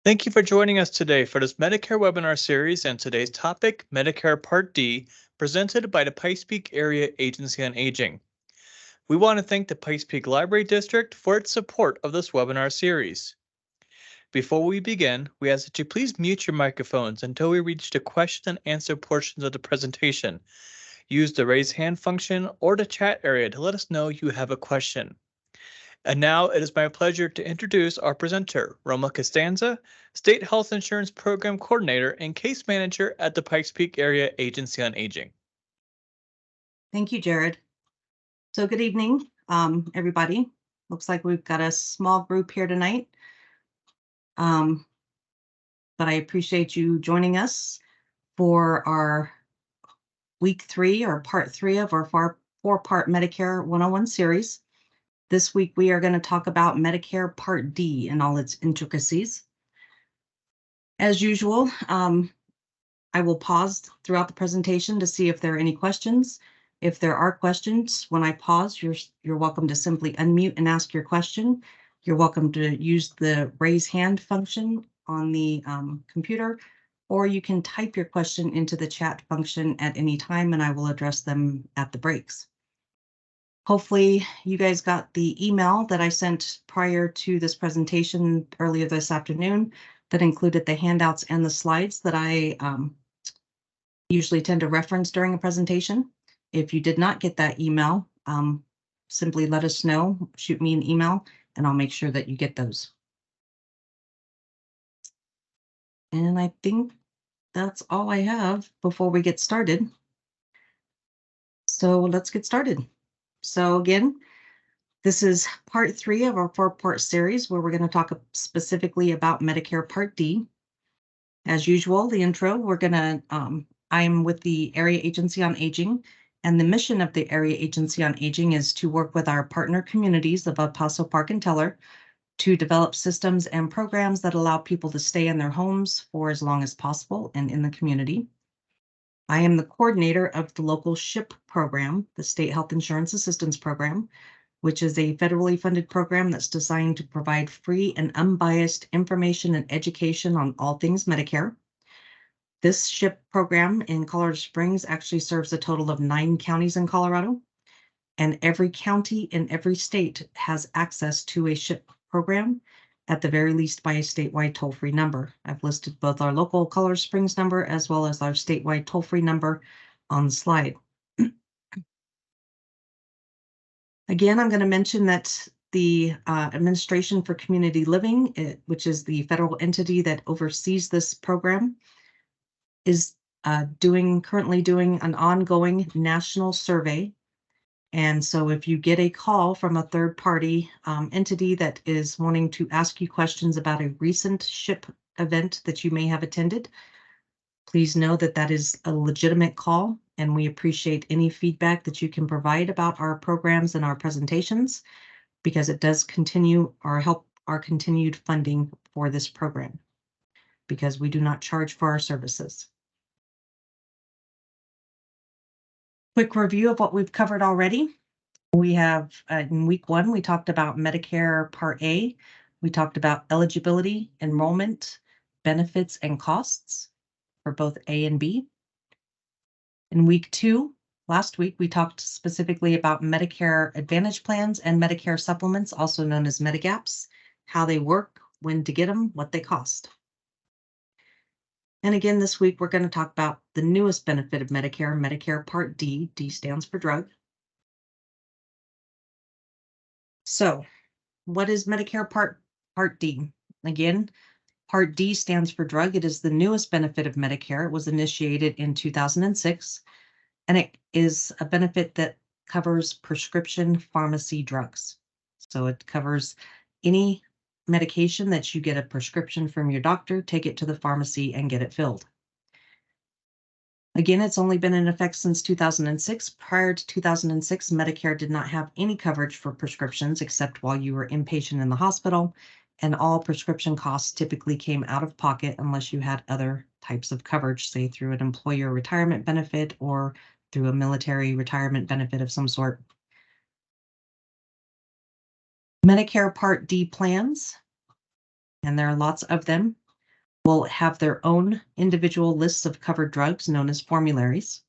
Thank you for joining us today for this Medicare webinar series and today's topic, Medicare Part D, presented by the Pikes Peak Area Agency on Aging. We want to thank the Pikes Peak Library District for its support of this webinar series. Before we begin, we ask that you please mute your microphones until we reach the question and answer portions of the presentation. Use the raise hand function or the chat area to let us know you have a question. And now it is my pleasure to introduce our presenter, Roma Costanza, State Health Insurance Program Coordinator and Case Manager at the Pikes Peak Area Agency on Aging. Thank you, Jared. So good evening, everybody. Looks like we've got a small group here tonight. But I appreciate you joining us for our week 3 or part 3 of our four-part Medicare 101 series. This week, we are going to talk about Medicare Part D and all its intricacies. As usual, I will pause throughout the presentation to see if there are any questions. If there are questions, when I pause, you're welcome to simply unmute and ask your question. You're welcome to use the raise hand function on the computer, or you can type your question into the chat function at any time, and I will address them at the breaks. Hopefully you guys got the email that I sent prior to this presentation earlier this afternoon that included the handouts and the slides that I usually tend to reference during a presentation. If you did not get that email, simply let us know, shoot me an email, and I'll make sure that you get those. And I think that's all I have before we get started. So let's get started. So again, this is part 3 of our 4-part series where we're going to talk specifically about Medicare Part D. As usual, the intro, I'm with the Area Agency on Aging, and the mission of the Area Agency on Aging is to work with our partner communities of El Paso Park and Teller to develop systems and programs that allow people to stay in their homes for as long as possible and in the community. I am the coordinator of the local SHIP program, the State Health Insurance Assistance Program, which is a federally funded program that's designed to provide free and unbiased information and education on all things Medicare. This SHIP program in Colorado Springs actually serves a total of 9 counties in Colorado, and every county in every state has access to a SHIP program, at the very least by a statewide toll-free number. I've listed both our local Colorado Springs number as well as our statewide toll-free number on the slide. Again, I'm going to mention that the Administration for Community Living, which is the federal entity that oversees this program, is currently doing an ongoing national survey. And so if you get a call from a third-party entity that is wanting to ask you questions about a recent SHIP event that you may have attended, please know that that is a legitimate call, and we appreciate any feedback that you can provide about our programs and our presentations, because it does continue or help our continued funding for this program, because we do not charge for our services. Quick review of what we've covered already. We have, in week 1, we talked about Medicare Part A. We talked about eligibility, enrollment, benefits, and costs for both A and B. In week 2, last week, we talked specifically about Medicare Advantage plans and Medicare supplements, also known as Medigaps, how they work, when to get them, what they cost. And again, this week, we're going to talk about the newest benefit of Medicare, Medicare Part D. D stands for drug. So what is Medicare Part D? Again, Part D stands for drug. It is the newest benefit of Medicare. It was initiated in 2006, and it is a benefit that covers prescription pharmacy drugs. So it covers any medication that you get a prescription from your doctor, take it to the pharmacy and get it filled. Again, it's only been in effect since 2006. Prior to 2006, Medicare did not have any coverage for prescriptions except while you were inpatient in the hospital, and all prescription costs typically came out of pocket unless you had other types of coverage, say through an employer retirement benefit or through a military retirement benefit of some sort. Medicare Part D plans, and there are lots of them, will have their own individual lists of covered drugs known as formularies.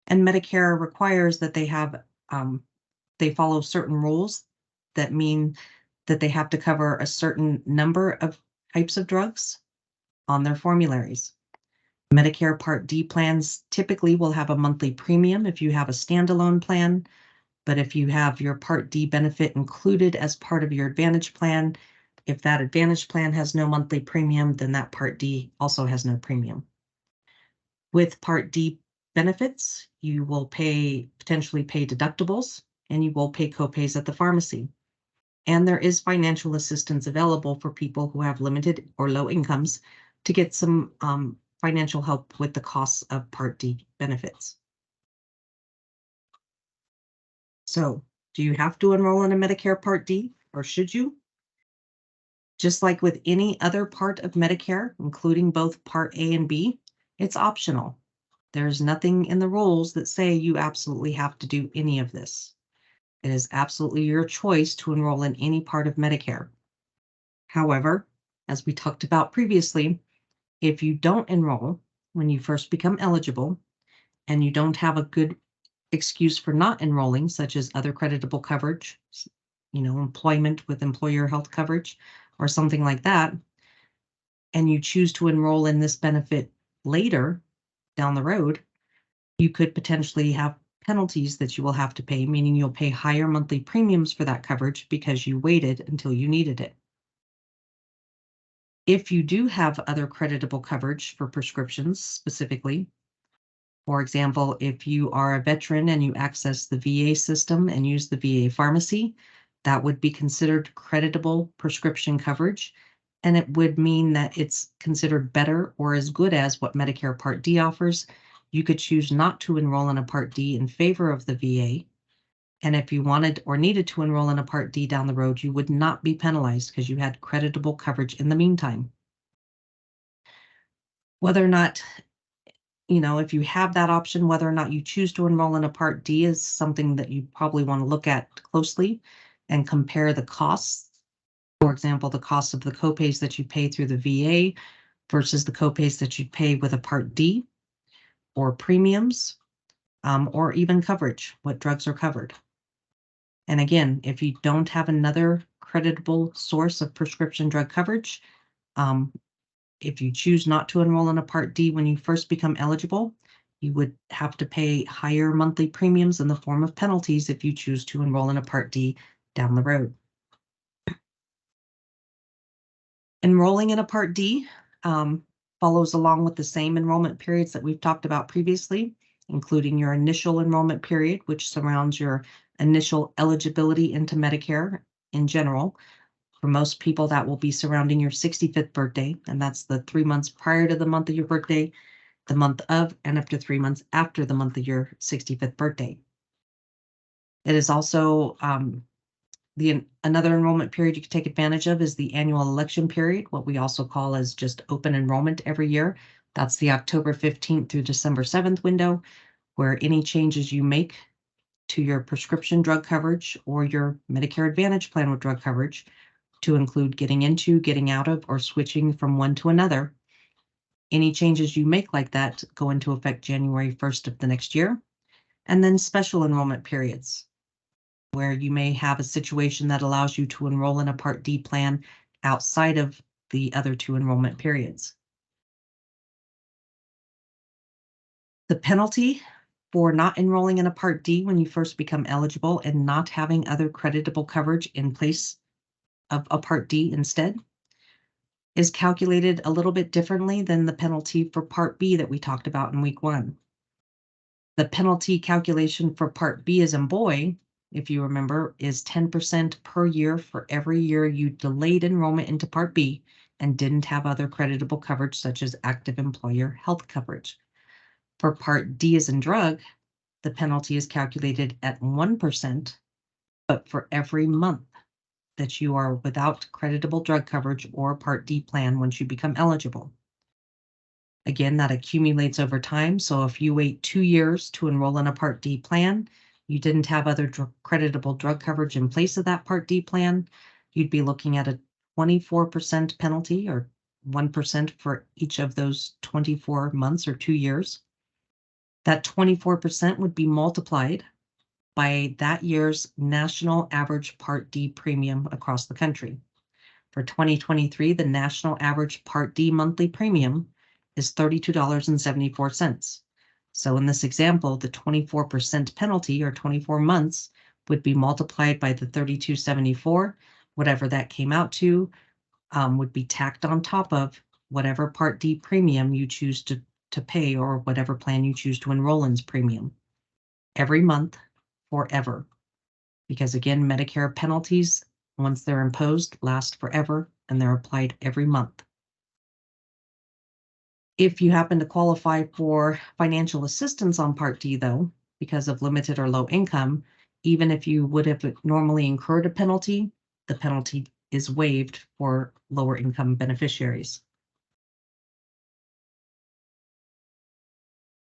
And Medicare requires that they follow certain rules that mean that they have to cover a certain number of types of drugs on their formularies. Medicare Part D plans typically will have a monthly premium if you have a standalone plan, but if you have your Part D benefit included as part of your Advantage plan, if that Advantage plan has no monthly premium, then that Part D also has no premium. With Part D benefits, you will potentially pay deductibles, and you will pay copays at the pharmacy. And there is financial assistance available for people who have limited or low incomes to get some financial help with the costs of Part D benefits. So, do you have to enroll in a Medicare Part D, or should you? Just like with any other part of Medicare, including both Part A and B, it's optional. There's nothing in the rules that say you absolutely have to do any of this. It is absolutely your choice to enroll in any part of Medicare. However, as we talked about previously, if you don't enroll when you first become eligible and you don't have a good excuse for not enrolling, such as other creditable coverage, employment with employer health coverage or something like that, and you choose to enroll in this benefit later down the road, you could potentially have penalties that you will have to pay, meaning you'll pay higher monthly premiums for that coverage because you waited until you needed it. If you do have other creditable coverage for prescriptions specifically, for example, if you are a veteran and you access the VA system and use the VA pharmacy, that would be considered creditable prescription coverage, and it would mean that it's considered better or as good as what Medicare Part D offers. You could choose not to enroll in a Part D in favor of the VA. And if you wanted or needed to enroll in a Part D down the road, you would not be penalized because you had creditable coverage in the meantime. Whether or not, if you have that option, whether or not you choose to enroll in a Part D is something that you probably want to look at closely and compare the costs. For example, the cost of the copays that you pay through the VA versus the copays that you'd pay with a Part D, or premiums, or even coverage, what drugs are covered. And again, if you don't have another creditable source of prescription drug coverage, if you choose not to enroll in a Part D when you first become eligible, you would have to pay higher monthly premiums in the form of penalties if you choose to enroll in a Part D down the road. Enrolling in a Part D follows along with the same enrollment periods that we've talked about previously, including your initial enrollment period, which surrounds your initial eligibility into Medicare in general. For most people, that will be surrounding your 65th birthday, and that's the 3 months prior to the month of your birthday, the month of, and up to 3 months after the month of your 65th birthday. It is also another enrollment period you can take advantage of is the annual election period, what we also call as just open enrollment every year. That's the October 15th through December 7th window, where any changes you make to your prescription drug coverage or your Medicare Advantage plan with drug coverage, to include getting into, getting out of, or switching from one to another. Any changes you make like that go into effect January 1st of the next year. And then special enrollment periods, where you may have a situation that allows you to enroll in a Part D plan outside of the other two enrollment periods. The penalty for not enrolling in a Part D when you first become eligible and not having other creditable coverage in place of a Part D instead is calculated a little bit differently than the penalty for Part B that we talked about in week 1. The penalty calculation for Part B as in boy, if you remember, is 10% per year for every year you delayed enrollment into Part B and didn't have other creditable coverage such as active employer health coverage. For Part D as in drug, the penalty is calculated at 1%, but for every month that you are without creditable drug coverage or Part D plan once you become eligible. Again, that accumulates over time. So if you wait 2 years to enroll in a Part D plan, you didn't have other creditable drug coverage in place of that Part D plan, you'd be looking at a 24% penalty or 1% for each of those 24 months or 2 years. That 24% would be multiplied by that year's national average Part D premium across the country. For 2023, the national average Part D monthly premium is $32.74. So in this example, the 24% penalty, or 24 months, would be multiplied by the $32.74, whatever that came out to, would be tacked on top of whatever Part D premium you choose to pay, or whatever plan you choose to enroll in's premium, every month, forever. Because again, Medicare penalties, once they're imposed, last forever, and they're applied every month. If you happen to qualify for financial assistance on Part D, though, because of limited or low income, even if you would have normally incurred a penalty, the penalty is waived for lower income beneficiaries.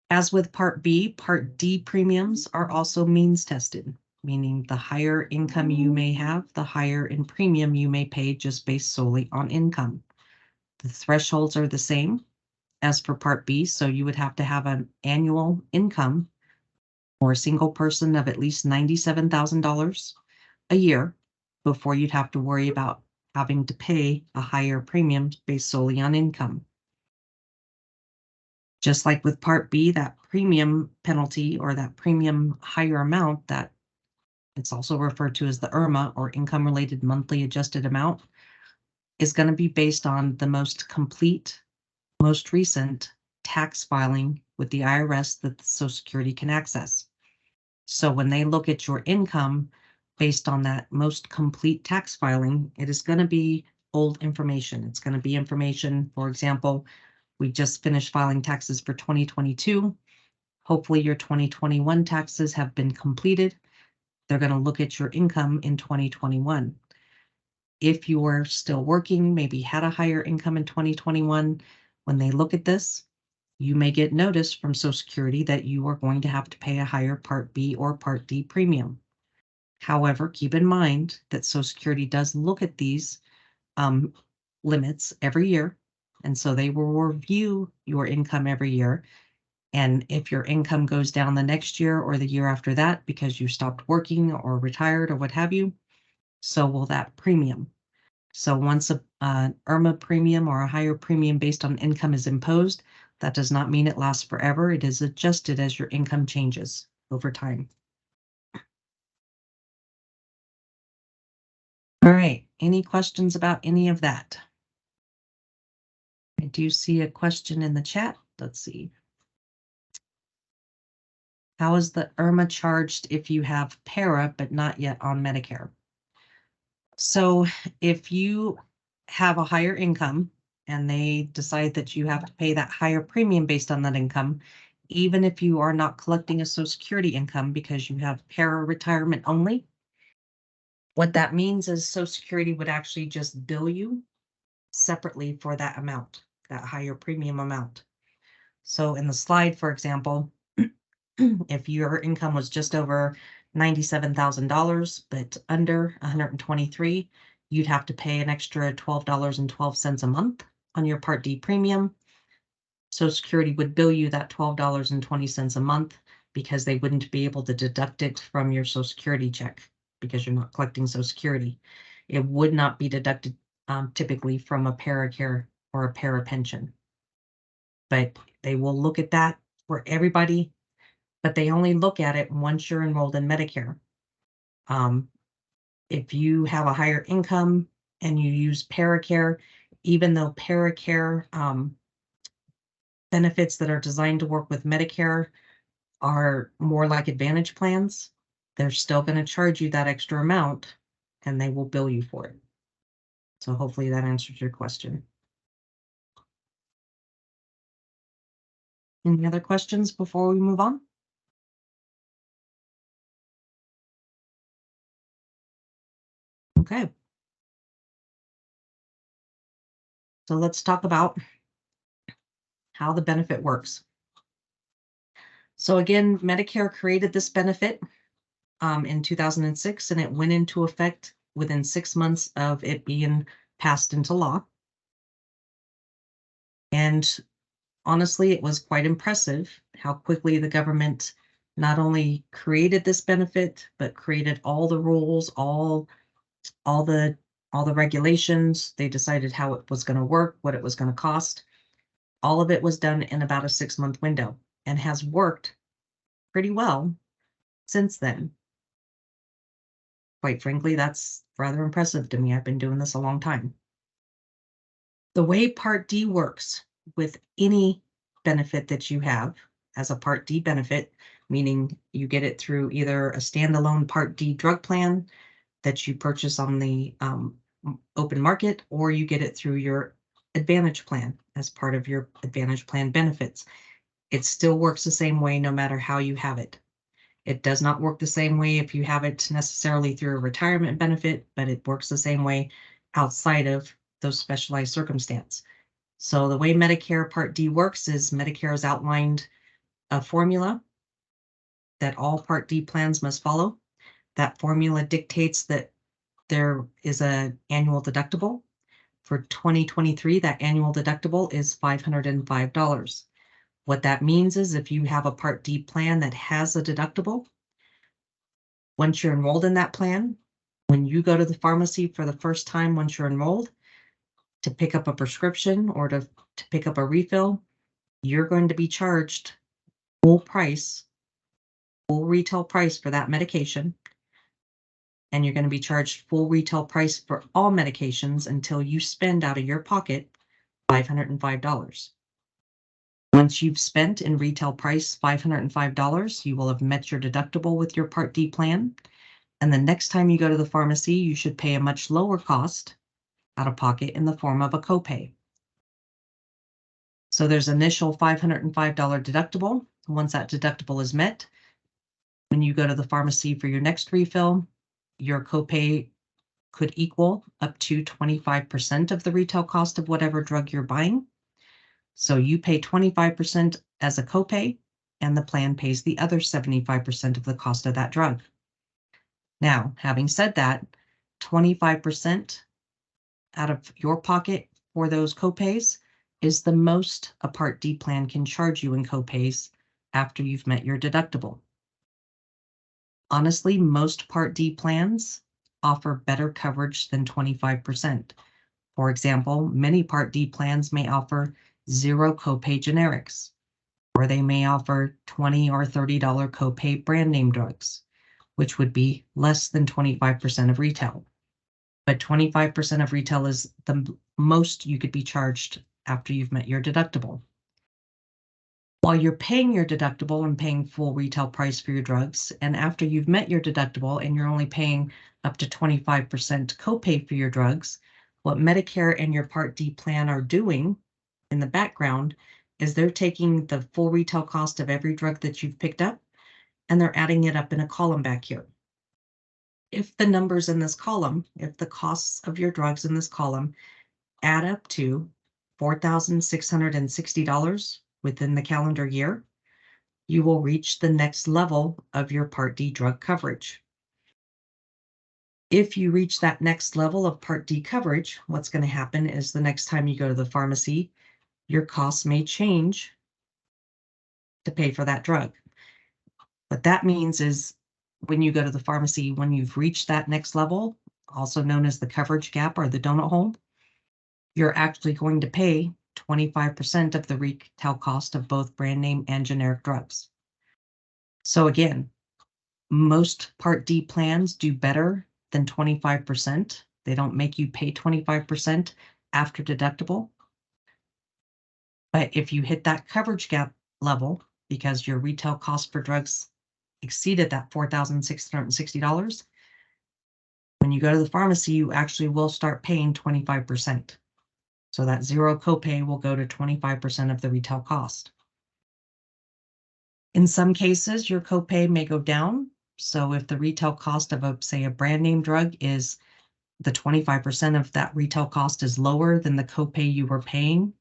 As with Part B, Part D premiums are also means tested, meaning the higher income you may have, the higher in premium you may pay just based solely on income. The thresholds are the same as for Part B, so you would have to have an annual income for a single person of at least $97,000 a year before you'd have to worry about having to pay a higher premium based solely on income. Just like with Part B, that premium penalty, or that premium higher amount, that it's also referred to as the IRMA, or income related monthly adjusted amount, is going to be based on the most complete, most recent tax filing with the IRS that the Social Security can access. So when they look at your income based on that most complete tax filing, it is going to be old information. It's going to be information, for example, we just finished filing taxes for 2022. Hopefully your 2021 taxes have been completed. They're going to look at your income in 2021. If you are still working, maybe had a higher income in 2021, when they look at this, you may get notice from Social Security that you are going to have to pay a higher Part B or Part D premium. However, keep in mind that Social Security does look at these limits every year. And so they will review your income every year. And if your income goes down the next year or the year after that because you stopped working or retired or what have you, so will that premium. So once an IRMA premium or a higher premium based on income is imposed, that does not mean it lasts forever. It is adjusted as your income changes over time. All right, any questions about any of that? I do see a question in the chat. Let's see. How is the IRMA charged if you have para but not yet on Medicare? So if you have a higher income and they decide that you have to pay that higher premium based on that income, even if you are not collecting a Social Security income because you have para retirement only, what that means is Social Security would actually just bill you separately for that amount, that higher premium amount. So in the slide, for example, if your income was just over $97,000, but under 123, you'd have to pay an extra $12.12 a month on your Part D premium. Social Security would bill you that $12.20 a month because they wouldn't be able to deduct it from your Social Security check because you're not collecting Social Security. It would not be deducted typically from a Paracare or a para pension. But they will look at that for everybody, but they only look at it once you're enrolled in Medicare. If you have a higher income and you use Paracare, even though Paracare benefits that are designed to work with Medicare are more like Advantage plans, they're still going to charge you that extra amount and they will bill you for it. So hopefully that answers your question. Any other questions before we move on? Okay. So let's talk about how the benefit works. So again, Medicare created this benefit in 2006, and it went into effect within 6 months of it being passed into law. And honestly, it was quite impressive how quickly the government not only created this benefit, but created all the rules, all the regulations. They decided how it was going to work, what it was going to cost. All of it was done in about a 6-month window and has worked pretty well since then. Quite frankly, that's rather impressive to me. I've been doing this a long time. The way Part D works with any benefit that you have as a Part D benefit, meaning you get it through either a standalone Part D drug plan that you purchase on the open market, or you get it through your Advantage plan as part of your Advantage plan benefits. It still works the same way no matter how you have it. It does not work the same way if you have it necessarily through a retirement benefit, but it works the same way outside of those specialized circumstances. So the way Medicare Part D works is Medicare has outlined a formula that all Part D plans must follow. That formula dictates that there is an annual deductible. For 2023, that annual deductible is $505. What that means is if you have a Part D plan that has a deductible, once you're enrolled in that plan, when you go to the pharmacy for the first time, once you're enrolled, to pick up a prescription or to pick up a refill, you're going to be charged full retail price for that medication. And you're going to be charged full retail price for all medications until you spend out of your pocket $505. Once you've spent in retail price $505, you will have met your deductible with your Part D plan. And the next time you go to the pharmacy, you should pay a much lower cost out of pocket in the form of a copay. So there's initial $505 deductible. Once that deductible is met, when you go to the pharmacy for your next refill, your copay could equal up to 25% of the retail cost of whatever drug you're buying. So you pay 25% as a copay, and the plan pays the other 75% of the cost of that drug. Now, having said that, 25% out of your pocket for those copays is the most a Part D plan can charge you in copays after you've met your deductible. Honestly, most Part D plans offer better coverage than 25%. For example, many Part D plans may offer zero copay generics, or they may offer $20 or $30 copay brand name drugs, which would be less than 25% of retail. But 25% of retail is the most you could be charged after you've met your deductible. While you're paying your deductible and paying full retail price for your drugs, and after you've met your deductible and you're only paying up to 25% copay for your drugs, what Medicare and your Part D plan are doing in the background is they're taking the full retail cost of every drug that you've picked up, and they're adding it up in a column back here. If the numbers in this column, if the costs of your drugs in this column add up to $4,660 within the calendar year, you will reach the next level of your Part D drug coverage. If you reach that next level of Part D coverage, what's going to happen is the next time you go to the pharmacy, your costs may change to pay for that drug. What that means is when you go to the pharmacy, when you've reached that next level, also known as the coverage gap or the donut hole, you're actually going to pay 25% of the retail cost of both brand name and generic drugs. So again, most Part D plans do better than 25%. They don't make you pay 25% after deductible. But if you hit that coverage gap level, because your retail cost for drugs exceeded that $4,660, when you go to the pharmacy, you actually will start paying 25%. So that zero copay will go to 25% of the retail cost. In some cases, your copay may go down. So if the retail cost of say a brand name drug is the 25% of that retail cost is lower than the copay you were paying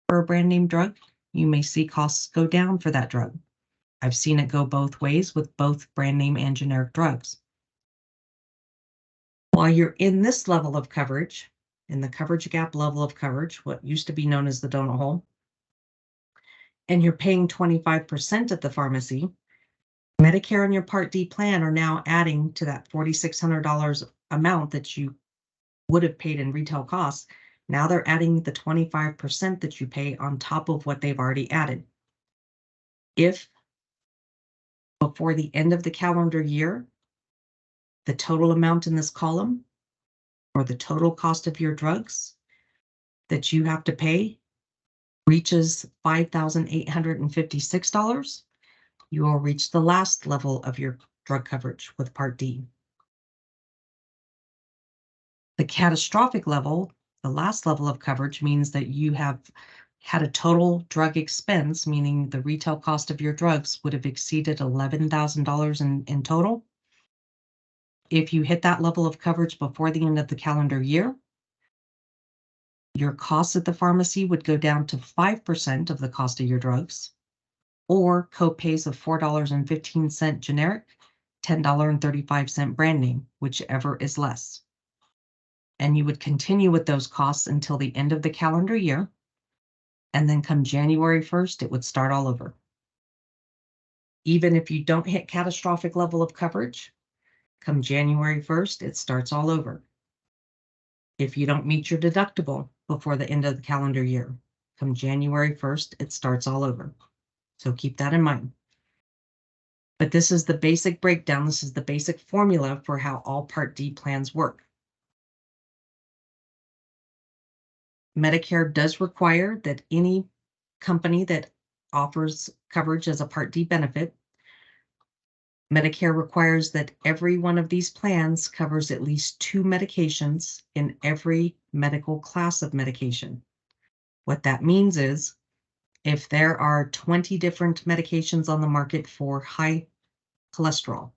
for a brand name drug, you may see costs go down for that drug. I've seen it go both ways with both brand name and generic drugs. While you're in this level of coverage, in the coverage gap level of coverage, what used to be known as the donut hole, and you're paying 25% at the pharmacy, Medicare and your Part D plan are now adding to that $4,600 amount that you would have paid in retail costs. Now they're adding the 25% that you pay on top of what they've already added. If before the end of the calendar year, the total amount in this column, or the total cost of your drugs that you have to pay, reaches $5,856, you will reach the last level of your drug coverage with Part D. The catastrophic level, the last level of coverage, means that you have had a total drug expense, meaning the retail cost of your drugs would have exceeded $11,000 in total. If you hit that level of coverage before the end of the calendar year, your costs at the pharmacy would go down to 5% of the cost of your drugs, or copays of $4.15 generic, $10.35 brand name, whichever is less. And you would continue with those costs until the end of the calendar year. And then come January 1st, it would start all over. Even if you don't hit catastrophic level of coverage, come January 1st, it starts all over. If you don't meet your deductible before the end of the calendar year, come January 1st, it starts all over. So keep that in mind. But this is the basic breakdown. This is the basic formula for how all Part D plans work. Medicare does require that any company that offers coverage as a Part D benefit, Medicare requires that every one of these plans covers at least 2 medications in every medical class of medication. What that means is if there are 20 different medications on the market for high cholesterol,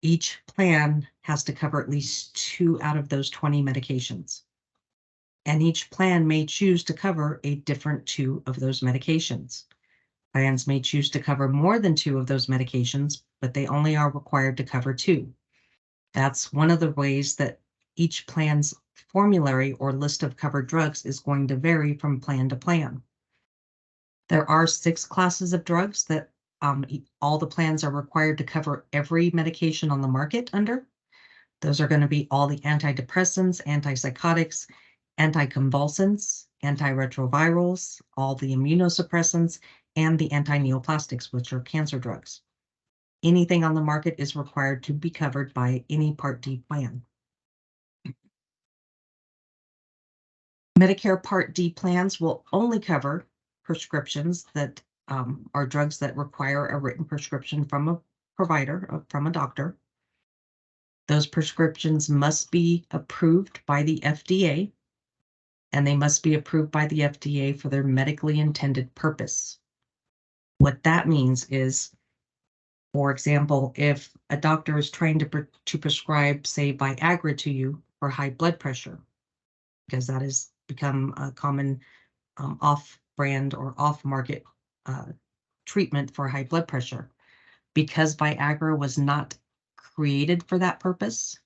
each plan has to cover at least 2 out of those 20 medications. And each plan may choose to cover a different 2 of those medications. Plans may choose to cover more than 2 of those medications, but they only are required to cover 2. That's one of the ways that each plan's formulary or list of covered drugs is going to vary from plan to plan. There are 6 classes of drugs that all the plans are required to cover every medication on the market under. Those are going to be all the antidepressants, antipsychotics, anticonvulsants, antiretrovirals, all the immunosuppressants, and the antineoplastics, which are cancer drugs. Anything on the market is required to be covered by any Part D plan. Medicare Part D plans will only cover prescriptions that are drugs that require a written prescription from a provider, from a doctor. Those prescriptions must be approved by the FDA, and they must be approved by the FDA for their medically intended purpose. What that means is, for example, if a doctor is trying to prescribe, say, Viagra to you for high blood pressure, because that has become a common off-brand or off-market treatment for high blood pressure, because Viagra was not created for that purpose,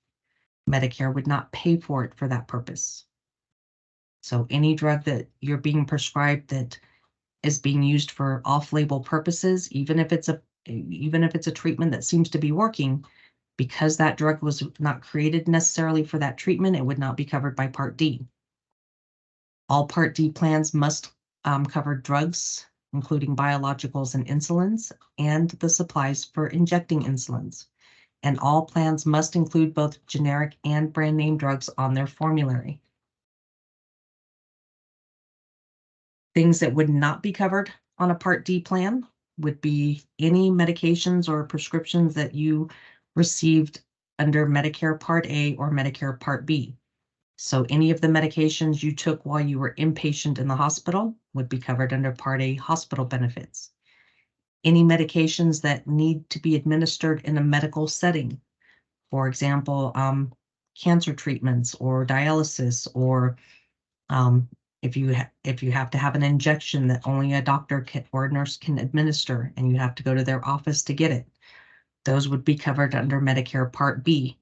Medicare would not pay for it for that purpose. So any drug that you're being prescribed that is being used for off-label purposes, even if it's a treatment that seems to be working, because that drug was not created necessarily for that treatment, it would not be covered by Part D. All Part D plans must cover drugs, including biologicals and insulins, and the supplies for injecting insulins. And all plans must include both generic and brand name drugs on their formulary. Things that would not be covered on a Part D plan would be any medications or prescriptions that you received under Medicare Part A or Medicare Part B. So any of the medications you took while you were inpatient in the hospital would be covered under Part A hospital benefits. Any medications that need to be administered in a medical setting, for example, cancer treatments or dialysis, or if you have to have an injection that only a doctor or a nurse can administer and you have to go to their office to get it, those would be covered under Medicare Part B.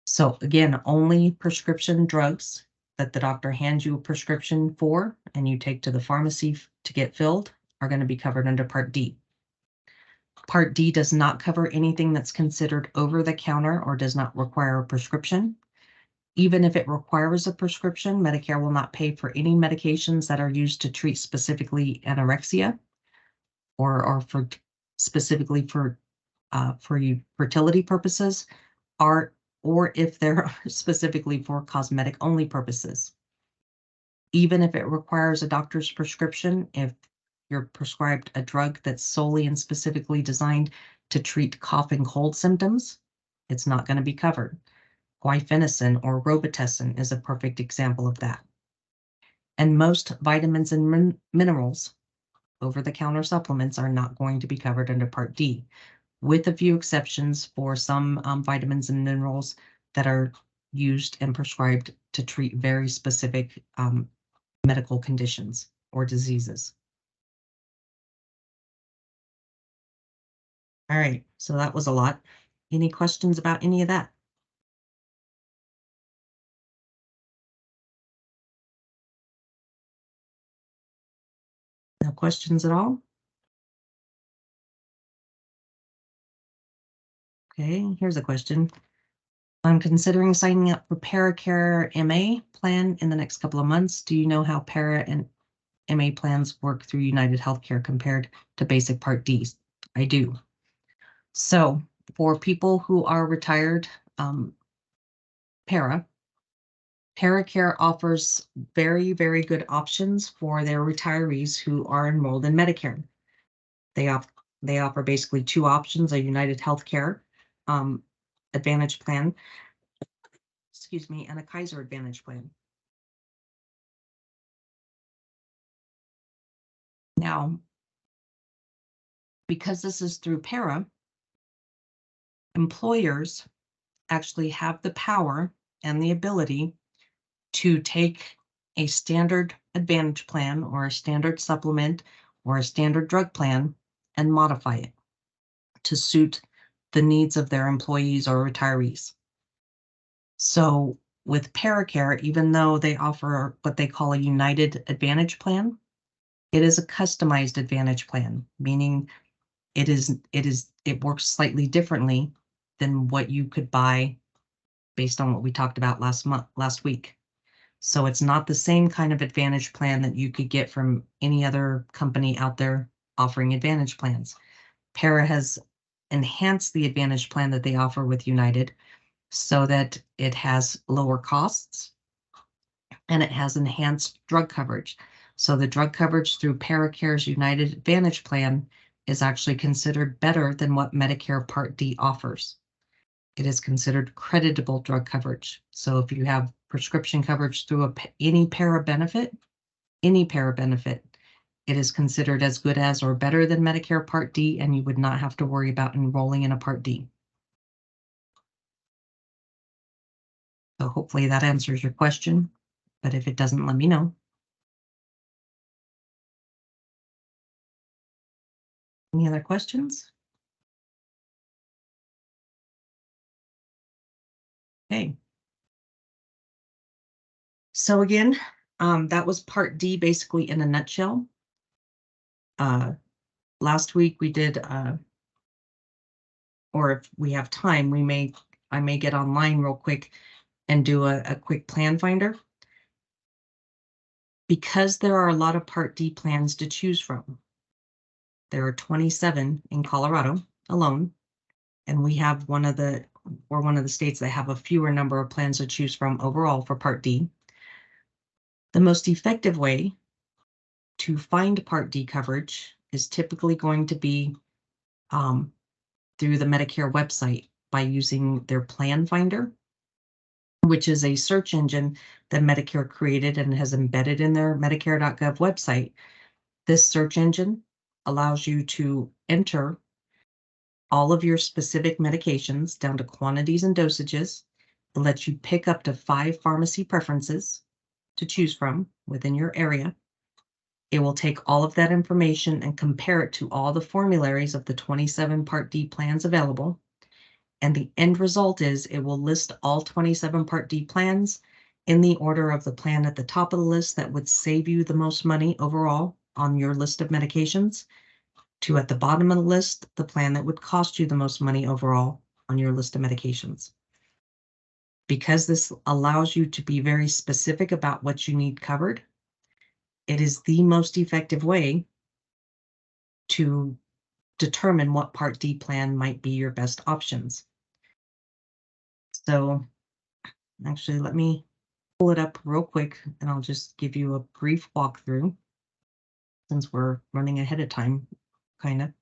So again, only prescription drugs that the doctor hands you a prescription for and you take to the pharmacy to get filled are going to be covered under Part D. Part D does not cover anything that's considered over the counter or does not require a prescription. Even if it requires a prescription, Medicare will not pay for any medications that are used to treat specifically anorexia or for specifically for fertility purposes, or if they're specifically for cosmetic only purposes. Even if it requires a doctor's prescription, if you're prescribed a drug that's solely and specifically designed to treat cough and cold symptoms, it's not going to be covered. Guaifenesin or Robitussin is a perfect example of that. And most vitamins and minerals, over-the-counter supplements, are not going to be covered under Part D, with a few exceptions for some vitamins and minerals that are used and prescribed to treat very specific medical conditions or diseases. All right, so that was a lot. Any questions about any of that? No questions at all? Okay, here's a question. I'm considering signing up for Paracare MA plan in the next couple of months. Do you know how Para and MA plans work through United Healthcare compared to basic Part D? I do. So for people who are retired Paracare offers very, very good options for their retirees who are enrolled in Medicare. They offer basically two options: a United Healthcare Advantage plan, excuse me, and a Kaiser Advantage plan. Now, because this is through Para, employers actually have the power and the ability to take a standard Advantage plan or a standard supplement or a standard drug plan and modify it to suit the needs of their employees or retirees. So with Paracare, even though they offer what they call a United Advantage plan, it is a customized Advantage plan, meaning it works slightly differently than what you could buy based on what we talked about last week. So it's not the same kind of Advantage plan that you could get from any other company out there offering Advantage plans. Para has enhanced the Advantage plan that they offer with United so that it has lower costs and it has enhanced drug coverage. So the drug coverage through Paracare's United Advantage plan is actually considered better than what Medicare Part D offers. It is considered creditable drug coverage. So if you have prescription coverage through any para benefit, it is considered as good as or better than Medicare Part D, and you would not have to worry about enrolling in a Part D. So hopefully that answers your question, but if it doesn't, let me know. Any other questions? Okay. So again, that was Part D basically in a nutshell. Last week we did, or if we have time, I may get online real quick and do a quick plan finder. Because there are a lot of Part D plans to choose from. There are 27 in Colorado alone, and we have one of the states that have a fewer number of plans to choose from overall for Part D. The most effective way to find Part D coverage is typically going to be through the Medicare website by using their plan finder, which is a search engine that Medicare created and has embedded in their Medicare.gov website. This search engine allows you to enter all of your specific medications down to quantities and dosages. It lets you pick up to 5 pharmacy preferences to choose from within your area. It will take all of that information and compare it to all the formularies of the 27 Part D plans available. And the end result is it will list all 27 Part D plans in the order of the plan at the top of the list that would save you the most money overall on your list of medications, to at the bottom of the list, the plan that would cost you the most money overall on your list of medications. Because this allows you to be very specific about what you need covered, it is the most effective way to determine what Part D plan might be your best options. So actually, let me pull it up real quick and I'll just give you a brief walkthrough since we're running ahead of time, kind of.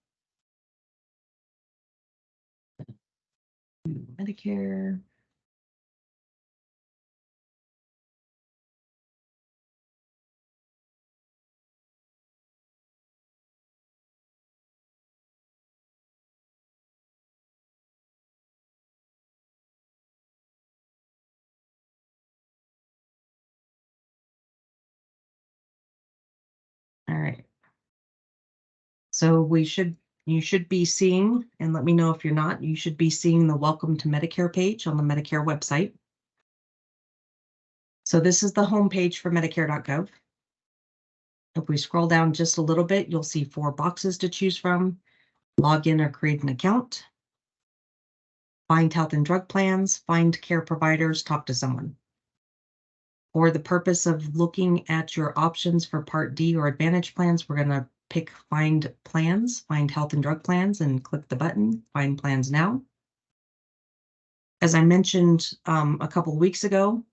Medicare. All right. So you should be seeing, and let me know if you're not, you should be seeing the Welcome to Medicare page on the Medicare website. So this is the home page for Medicare.gov. If we scroll down just a little bit, you'll see 4 boxes to choose from: log in or create an account, find health and drug plans, find care providers, talk to someone. For the purpose of looking at your options for Part D or Advantage plans, we're going to pick Find Plans, Find Health and Drug Plans, and click the button, Find Plans Now. As I mentioned a couple of weeks ago,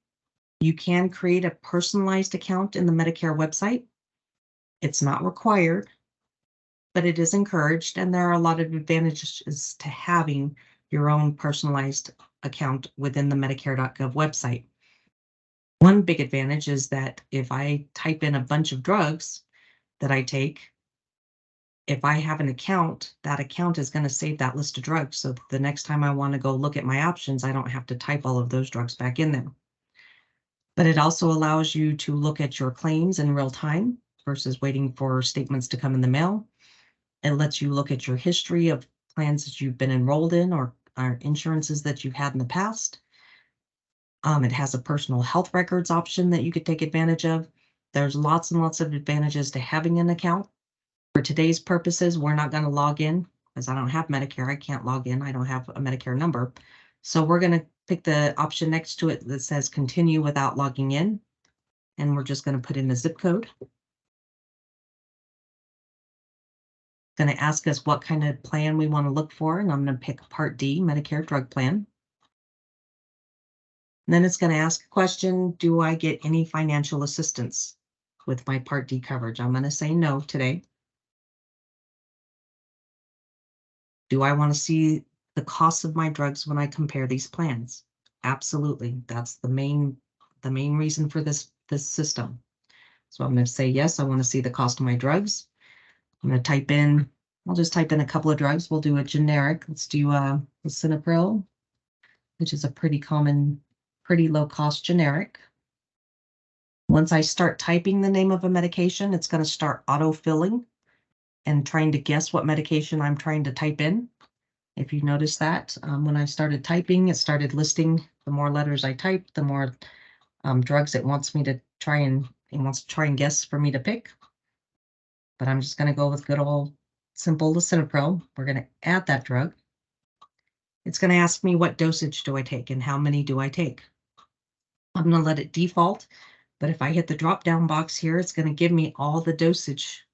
you can create a personalized account in the Medicare website. It's not required, but it is encouraged, and there are a lot of advantages to having your own personalized account within the Medicare.gov website. One big advantage is that if I type in a bunch of drugs that I take, if I have an account, that account is going to save that list of drugs. So the next time I want to go look at my options, I don't have to type all of those drugs back in there. But it also allows you to look at your claims in real time versus waiting for statements to come in the mail. It lets you look at your history of plans that you've been enrolled in or insurances that you've had in the past. It has a personal health records option that you could take advantage of. There's lots and lots of advantages to having an account. For today's purposes, we're not going to log in because I don't have Medicare. I can't log in. I don't have a Medicare number. So we're going to pick the option next to it that says continue without logging in. And we're just going to put in a zip code. Going to ask us what kind of plan we want to look for. And I'm going to pick Part D, Medicare Drug Plan. And then it's going to ask a question, do I get any financial assistance with my Part D coverage? I'm going to say no today. Do I want to see the cost of my drugs when I compare these plans? Absolutely. That's the main reason for this system. So I'm going to say yes, I want to see the cost of my drugs. I'm going to type in, I'll just type in a couple of drugs. We'll do a generic. Let's do lisinopril, which is a pretty common, pretty low cost generic. Once I start typing the name of a medication, it's going to start auto-filling and trying to guess what medication I'm trying to type in. If you notice that, when I started typing, it started listing the more letters I type, the more drugs it wants me to try and guess for me to pick. But I'm just going to go with good old simple lisinopril. We're going to add that drug. It's going to ask me what dosage do I take and how many do I take. I'm going to let it default, but if I hit the drop down box here, it's going to give me all the dosage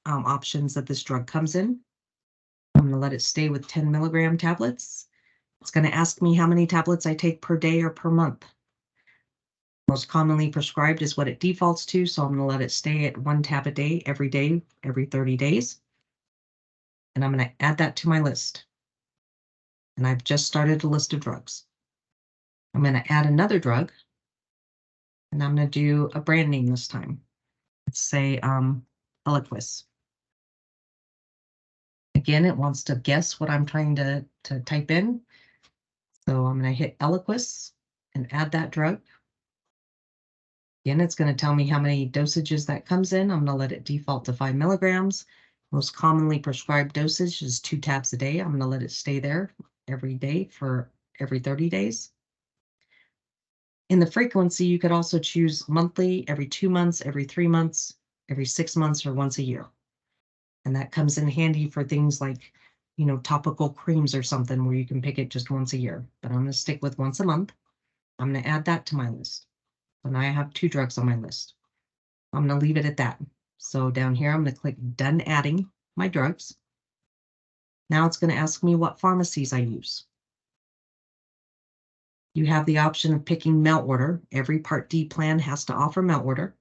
options that this drug comes in. I'm going to let it stay with 10 milligram tablets. It's going to ask me how many tablets I take per day or per month. Most commonly prescribed is what it defaults to, so I'm going to let it stay at 1 tab a day, every 30 days. And I'm going to add that to my list. And I've just started a list of drugs. I'm going to add another drug, and I'm going to do a brand name this time. Let's say Eliquis. Again, it wants to guess what I'm trying to type in. So I'm going to hit Eliquis and add that drug. Again, it's going to tell me how many dosages that comes in. I'm going to let it default to 5 milligrams. Most commonly prescribed dosage is 2 tabs a day. I'm going to let it stay there every day for every 30 days. In the frequency, you could also choose monthly, every 2 months, every 3 months, every 6 months, or once a year. And that comes in handy for things like, topical creams or something where you can pick it just once a year. But I'm going to stick with once a month. I'm going to add that to my list. So now I have 2 drugs on my list. I'm going to leave it at that. So down here, I'm going to click Done Adding my drugs. Now it's going to ask me what pharmacies I use. You have the option of picking mail order. Every Part D plan has to offer mail order.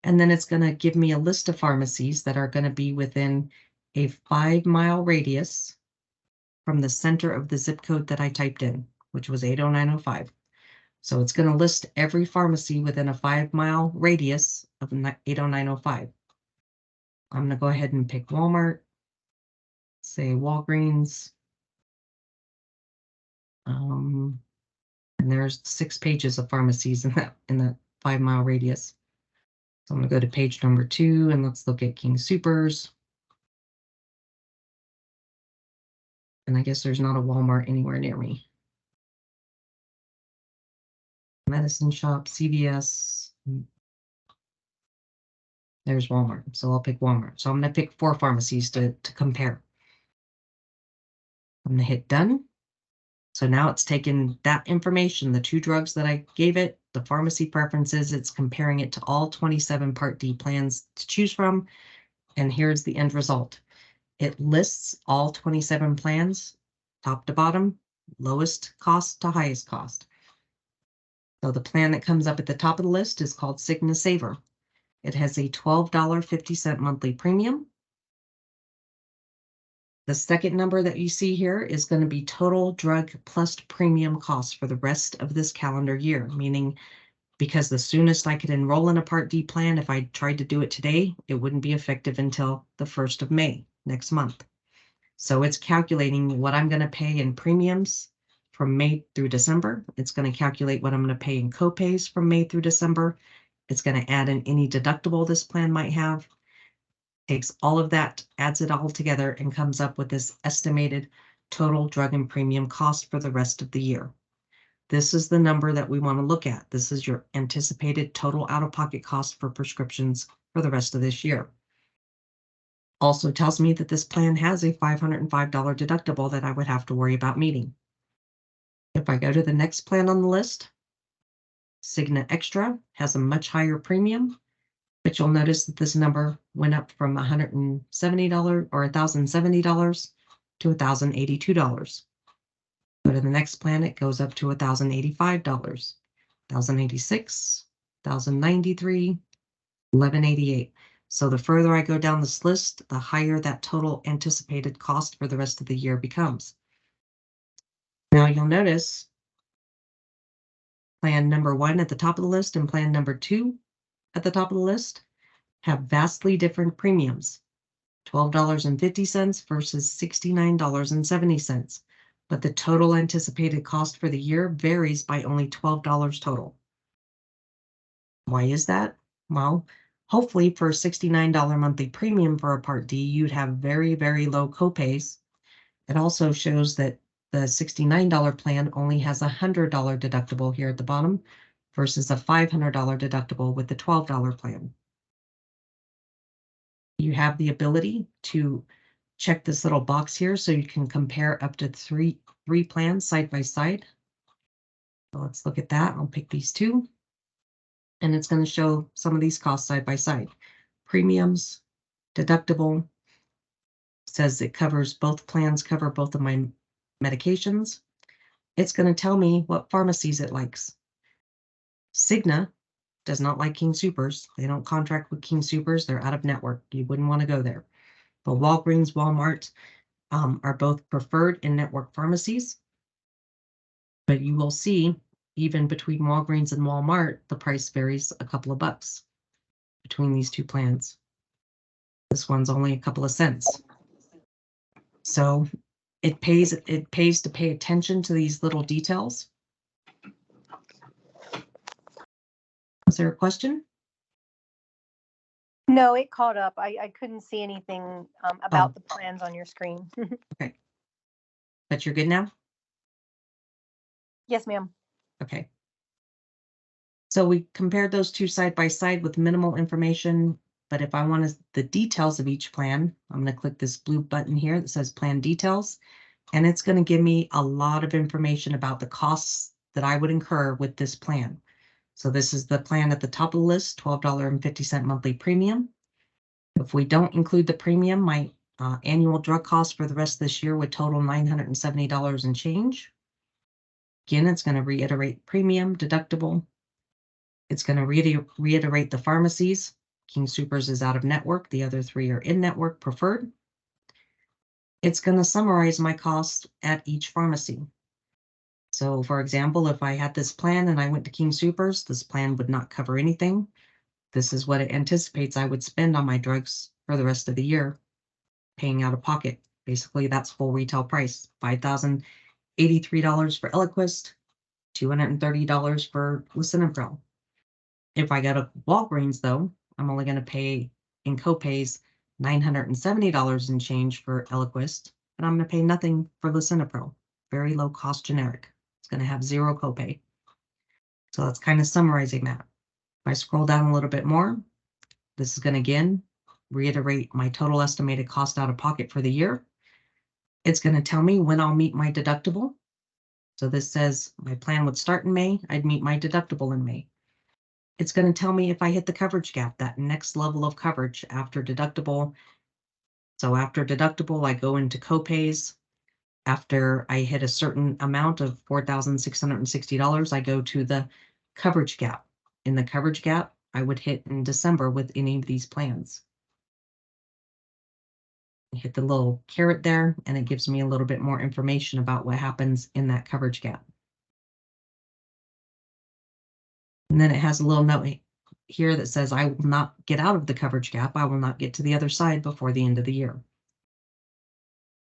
And then it's going to give me a list of pharmacies that are going to be within a 5-mile radius from the center of the zip code that I typed in, which was 80905. So it's going to list every pharmacy within a 5-mile radius of 80905. I'm going to go ahead and pick Walmart, say Walgreens. And there's 6 pages of pharmacies in that 5-mile radius. So I'm going to go to page number 2 and let's look at King Soopers. And I guess there's not a Walmart anywhere near me. Medicine Shop, CVS. There's Walmart. So I'll pick Walmart. So I'm going to pick 4 pharmacies to compare. I'm going to hit done. So now it's taken that information, the 2 drugs that I gave it, the pharmacy preferences, it's comparing it to all 27 Part D plans to choose from. And here's the end result. It lists all 27 plans, top to bottom, lowest cost to highest cost. So the plan that comes up at the top of the list is called Cigna Saver. It has a $12.50 monthly premium. The second number that you see here is going to be total drug plus premium cost for the rest of this calendar year, meaning because the soonest I could enroll in a Part D plan, if I tried to do it today, it wouldn't be effective until the 1st of May, next month. So it's calculating what I'm going to pay in premiums from May through December. It's going to calculate what I'm going to pay in copays from May through December. It's going to add in any deductible this plan might have. Takes all of that, adds it all together, and comes up with this estimated total drug and premium cost for the rest of the year. This is the number that we want to look at. This is your anticipated total out-of-pocket cost for prescriptions for the rest of this year. Also tells me that this plan has a $505 deductible that I would have to worry about meeting. If I go to the next plan on the list, Cigna Extra has a much higher premium, but you'll notice that this number went up from $170 or $1,070 to $1,082. Go to the next plan, it goes up to $1,085, $1,086, $1,093, $1,188. So the further I go down this list, the higher that total anticipated cost for the rest of the year becomes. Now you'll notice plan number 1 at the top of the list and plan number 2 at the top of the list have vastly different premiums, $12.50 versus $69.70. But the total anticipated cost for the year varies by only $12 total. Why is that? Well, hopefully for a $69 monthly premium for a Part D, you'd have very, very low copays. It also shows that the $69 plan only has a $100 deductible here at the bottom versus a $500 deductible with the $12 plan. You have the ability to check this little box here so you can compare up to three plans side by side. So let's look at that. I'll pick these 2. And it's going to show some of these costs side by side. Premiums, deductible, says it covers both plans, cover both of my medications. It's going to tell me what pharmacies it likes. Cigna does not like King Soopers. They don't contract with King Soopers. They're out of network. You wouldn't want to go there. But Walgreens, Walmart are both preferred in-network pharmacies. But you will see, even between Walgreens and Walmart, the price varies a couple of bucks between these 2 plans. This one's only a couple of cents. So it pays to pay attention to these little details. Is there a question? No, it caught up. I couldn't see anything about the plans on your screen. Okay. But you're good now? Yes, ma'am. Okay. So we compared those two side by side with minimal information. But if I wanted the details of each plan, I'm going to click this blue button here that says Plan Details, and it's going to give me a lot of information about the costs that I would incur with this plan. So this is the plan at the top of the list, $12.50 monthly premium. If we don't include the premium, my annual drug cost for the rest of this year would total $970 and change. Again, it's going to reiterate premium, deductible. It's going to reiterate the pharmacies. King Soopers is out of network. The other three are in network preferred. It's going to summarize my costs at each pharmacy. So for example, if I had this plan and I went to King Soopers, this plan would not cover anything. This is what it anticipates I would spend on my drugs for the rest of the year, paying out of pocket. Basically, that's full retail price, $5,083 for Eliquis, $230 for lisinopril. If I go to Walgreens, though, I'm only going to pay in copays $970 and change for Eliquis, and I'm going to pay nothing for lisinopril. Very low cost generic. It's going to have zero copay. So that's kind of summarizing that. If I scroll down a little bit more, this is going to again reiterate my total estimated cost out of pocket for the year. It's going to tell me when I'll meet my deductible. So this says my plan would start in May. I'd meet my deductible in May. It's going to tell me if I hit the coverage gap, that next level of coverage after deductible. So after deductible, I go into copays. After I hit a certain amount of $4,660, I go to the coverage gap. In the coverage gap, I would hit in December with any of these plans. I hit the little caret there, and it gives me a little bit more information about what happens in that coverage gap. And then it has a little note here that says I will not get out of the coverage gap. I will not get to the other side before the end of the year.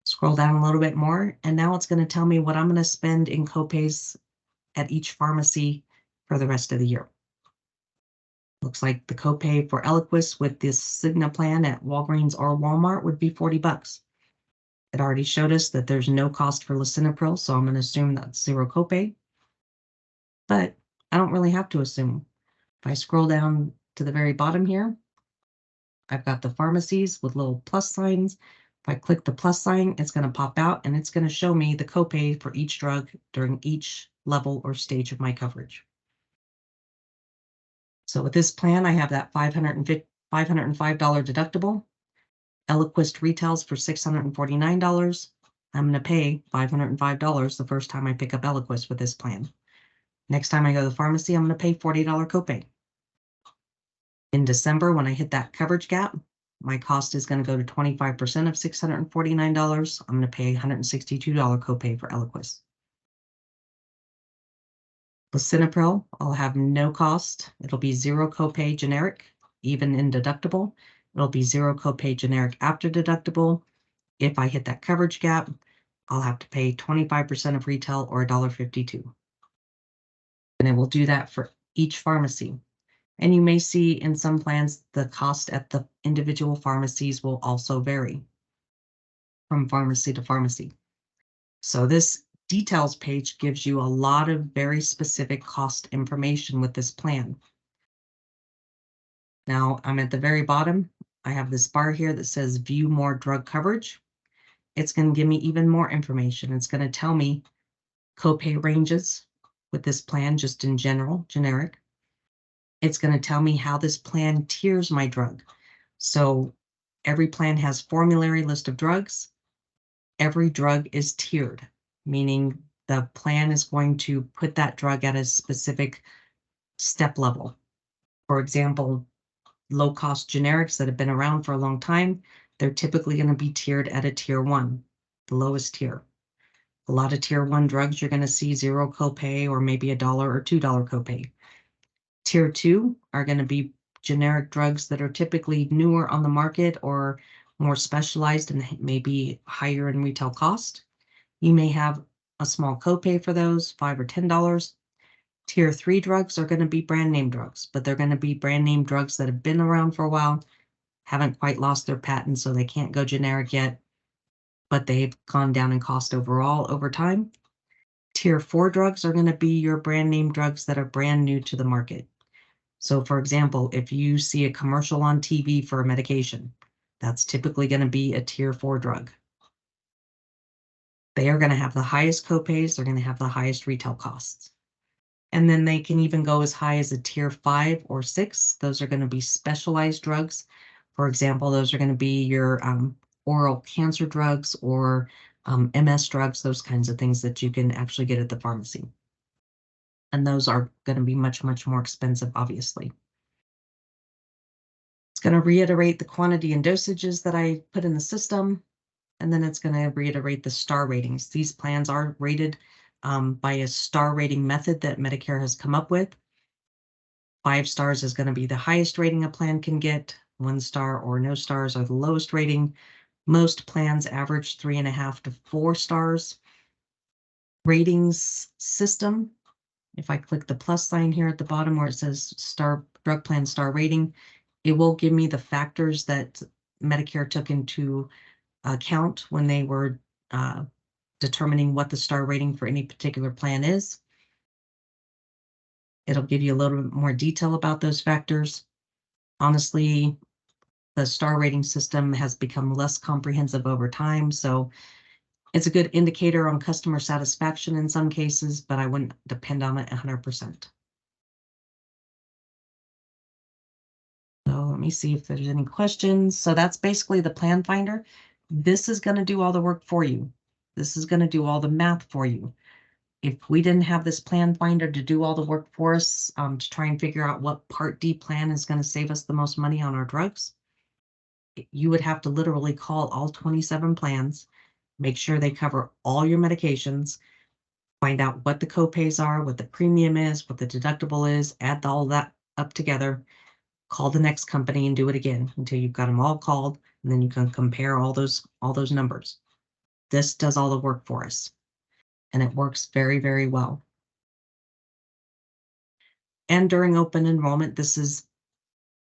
Scroll down a little bit more, and now it's going to tell me what I'm going to spend in copays at each pharmacy for the rest of the year. Looks like the copay for Eliquis with this Cigna plan at Walgreens or Walmart would be $40. It already showed us that there's no cost for lisinopril, so I'm going to assume that's zero copay. But I don't really have to assume. If I scroll down to the very bottom here, I've got the pharmacies with little plus signs. If I click the plus sign, it's going to pop out and it's going to show me the copay for each drug during each level or stage of my coverage. So with this plan, I have that $505 deductible. Eliquis retails for $649. I'm going to pay $505 the first time I pick up Eliquis with this plan. Next time I go to the pharmacy, I'm going to pay $40 copay. In December, when I hit that coverage gap, my cost is going to go to 25% of $649. I'm going to pay $162 copay for Eliquis. Lisinopril, I'll have no cost. It'll be zero copay generic, even in deductible. It'll be zero copay generic after deductible. If I hit that coverage gap, I'll have to pay 25% of retail or $1.52. And it will do that for each pharmacy. And you may see in some plans, the cost at the individual pharmacies will also vary from pharmacy to pharmacy. So this details page gives you a lot of very specific cost information with this plan. Now I'm at the very bottom. I have this bar here that says view more drug coverage. It's going to give me even more information. It's going to tell me copay ranges with this plan, just in general, generic. It's going to tell me how this plan tiers my drug. So every plan has formulary list of drugs. Every drug is tiered, meaning the plan is going to put that drug at a specific step level. For example, low-cost generics that have been around for a long time, they're typically going to be tiered at a tier 1, the lowest tier. A lot of tier 1 drugs, you're going to see zero copay or maybe $1 or $2 copay. Tier 2 are going to be generic drugs that are typically newer on the market or more specialized and maybe higher in retail cost. You may have a small copay for those, $5 or $10. Tier 3 drugs are going to be brand name drugs, but they're going to be brand name drugs that have been around for a while, haven't quite lost their patent, so they can't go generic yet, but they've gone down in cost overall over time. Tier 4 drugs are going to be your brand name drugs that are brand new to the market. So for example, if you see a commercial on TV for a medication, that's typically going to be a tier 4 drug. They are going to have the highest copays. They're going to have the highest retail costs. And then they can even go as high as a tier 5 or 6. Those are going to be specialized drugs. For example, those are going to be your oral cancer drugs or MS drugs, those kinds of things that you can actually get at the pharmacy. And those are going to be much, much more expensive, obviously. It's going to reiterate the quantity and dosages that I put in the system. And then it's going to reiterate the star ratings. These plans are rated by a star rating method that Medicare has come up with. 5 stars is going to be the highest rating a plan can get. 1 star or no stars are the lowest rating. Most plans average 3.5 to 4 stars. Ratings system. If I click the plus sign here at the bottom where it says drug plan star rating, it will give me the factors that Medicare took into account when they were determining what the star rating for any particular plan is. It'll give you a little bit more detail about those factors. Honestly, the star rating system has become less comprehensive over time, so it's a good indicator on customer satisfaction in some cases, but I wouldn't depend on it 100%. So let me see if there's any questions. So that's basically the plan finder. This is going to do all the work for you. This is going to do all the math for you. If we didn't have this plan finder to do all the work for us, to try and figure out what Part D plan is going to save us the most money on our drugs, you would have to literally call all 27 plans, make sure they cover all your medications, find out what the copays are, what the premium is, what the deductible is, add all that up together, call the next company and do it again until you've got them all called, and then you can compare all those numbers. This does all the work for us, and it works very, very well. And during open enrollment, this is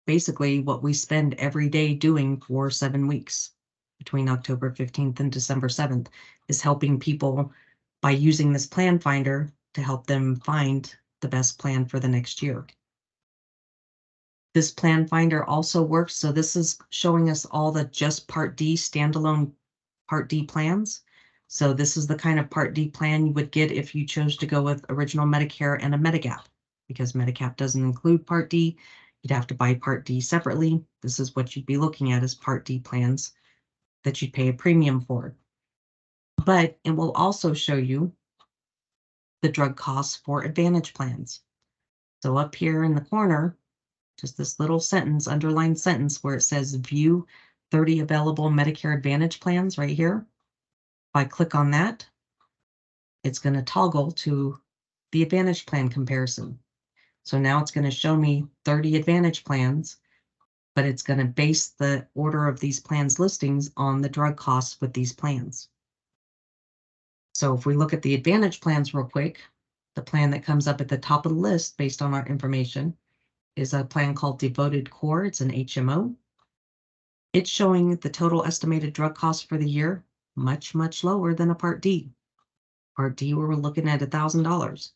basically what we spend every day doing for 7 weeks between October 15th and December 7th, is helping people by using this plan finder to help them find the best plan for the next year. This plan finder also works. So this is showing us all the just Part D standalone Part D plans. So this is the kind of Part D plan you would get if you chose to go with original Medicare and a Medigap, because Medigap doesn't include Part D. You'd have to buy Part D separately. This is what you'd be looking at as Part D plans that you'd pay a premium for. But it will also show you the drug costs for Advantage plans. So up here in the corner, just this little sentence, underlined sentence where it says view 30 available Medicare Advantage plans right here. If I click on that, it's going to toggle to the Advantage plan comparison. So now it's going to show me 30 Advantage plans, but it's going to base the order of these plans listings on the drug costs with these plans. So if we look at the Advantage plans real quick, the plan that comes up at the top of the list based on our information is a plan called Devoted Core. It's an HMO. It's showing the total estimated drug cost for the year much, much lower than a Part D. Part D, we're looking at $1,000.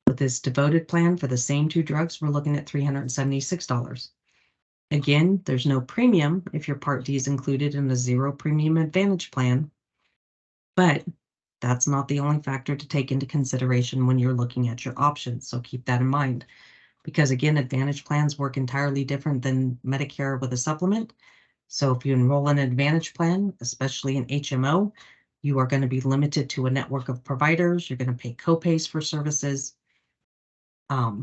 With this Devoted plan for the same 2 drugs, we're looking at $376. Again, there's no premium if your Part D is included in the 0 premium Advantage plan, but that's not the only factor to take into consideration when you're looking at your options. So keep that in mind, because again, Advantage plans work entirely different than Medicare with a supplement. So if you enroll in an Advantage plan, especially an HMO, you are going to be limited to a network of providers. You're going to pay copays for services. I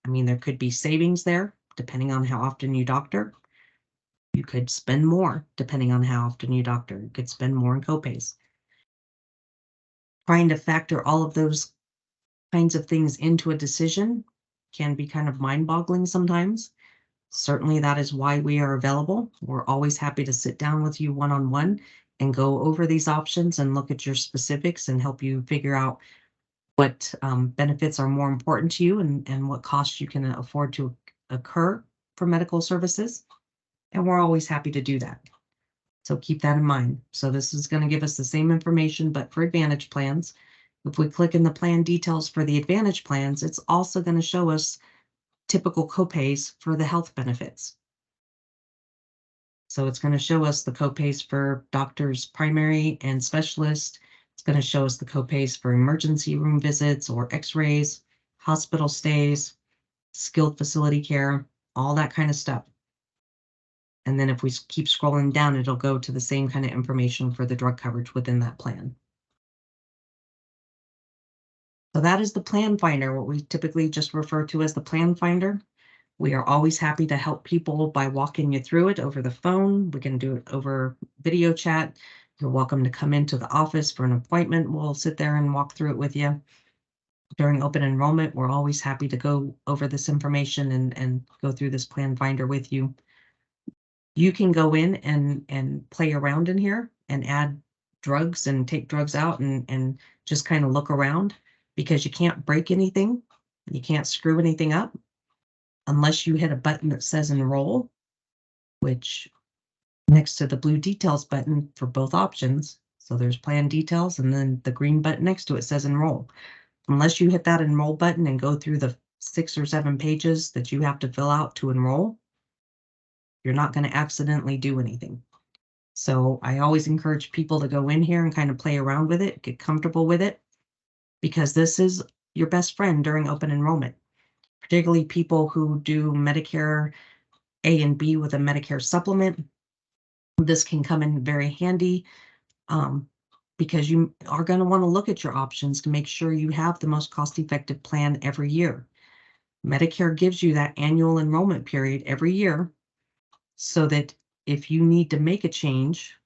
mean, there could be savings there depending on how often you doctor. You could spend more depending on how often you doctor. You could spend more in copays. Trying to factor all of those kinds of things into a decision can be kind of mind-boggling sometimes. Certainly that is why we are available. We're always happy to sit down with you one-on-one and go over these options and look at your specifics and help you figure out what benefits are more important to you and what costs you can afford to occur for medical services. And we're always happy to do that. So keep that in mind. So this is going to give us the same information, but for Advantage plans. If we click in the plan details for the Advantage plans, it's also going to show us typical copays for the health benefits. So it's going to show us the copays for doctors, primary and specialist. It's going to show us the copays for emergency room visits or x-rays, hospital stays, skilled facility care, all that kind of stuff. And then if we keep scrolling down, it'll go to the same kind of information for the drug coverage within that plan. So that is the plan finder, what we typically just refer to as the plan finder. We are always happy to help people by walking you through it over the phone. We can do it over video chat. You're welcome to come into the office for an appointment. We'll sit there and walk through it with you. During open enrollment, we're always happy to go over this information and go through this plan finder with you. You can go in and play around in here and add drugs and take drugs out and just kind of look around, because you can't break anything. You can't screw anything up unless you hit a button that says enroll, which next to the blue details button for both options. So there's plan details, and then the green button next to it says enroll. Unless you hit that enroll button and go through the 6 or 7 pages that you have to fill out to enroll, you're not going to accidentally do anything. So I always encourage people to go in here and kind of play around with it, get comfortable with it, because this is your best friend during open enrollment, particularly people who do Medicare A and B with a Medicare supplement. This can come in very handy because you are going to want to look at your options to make sure you have the most cost-effective plan every year. Medicare gives you that annual enrollment period every year, so that if you need to make a change,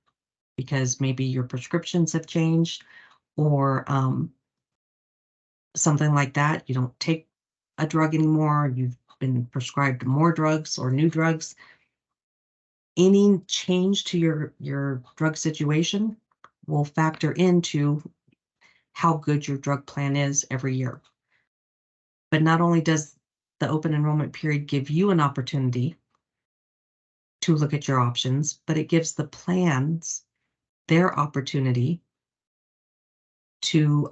because maybe your prescriptions have changed or something like that, you don't take a drug anymore, you've been prescribed more drugs or new drugs, any change to your drug situation will factor into how good your drug plan is every year. But not only does the open enrollment period give you an opportunity to look at your options, but it gives the plans their opportunity to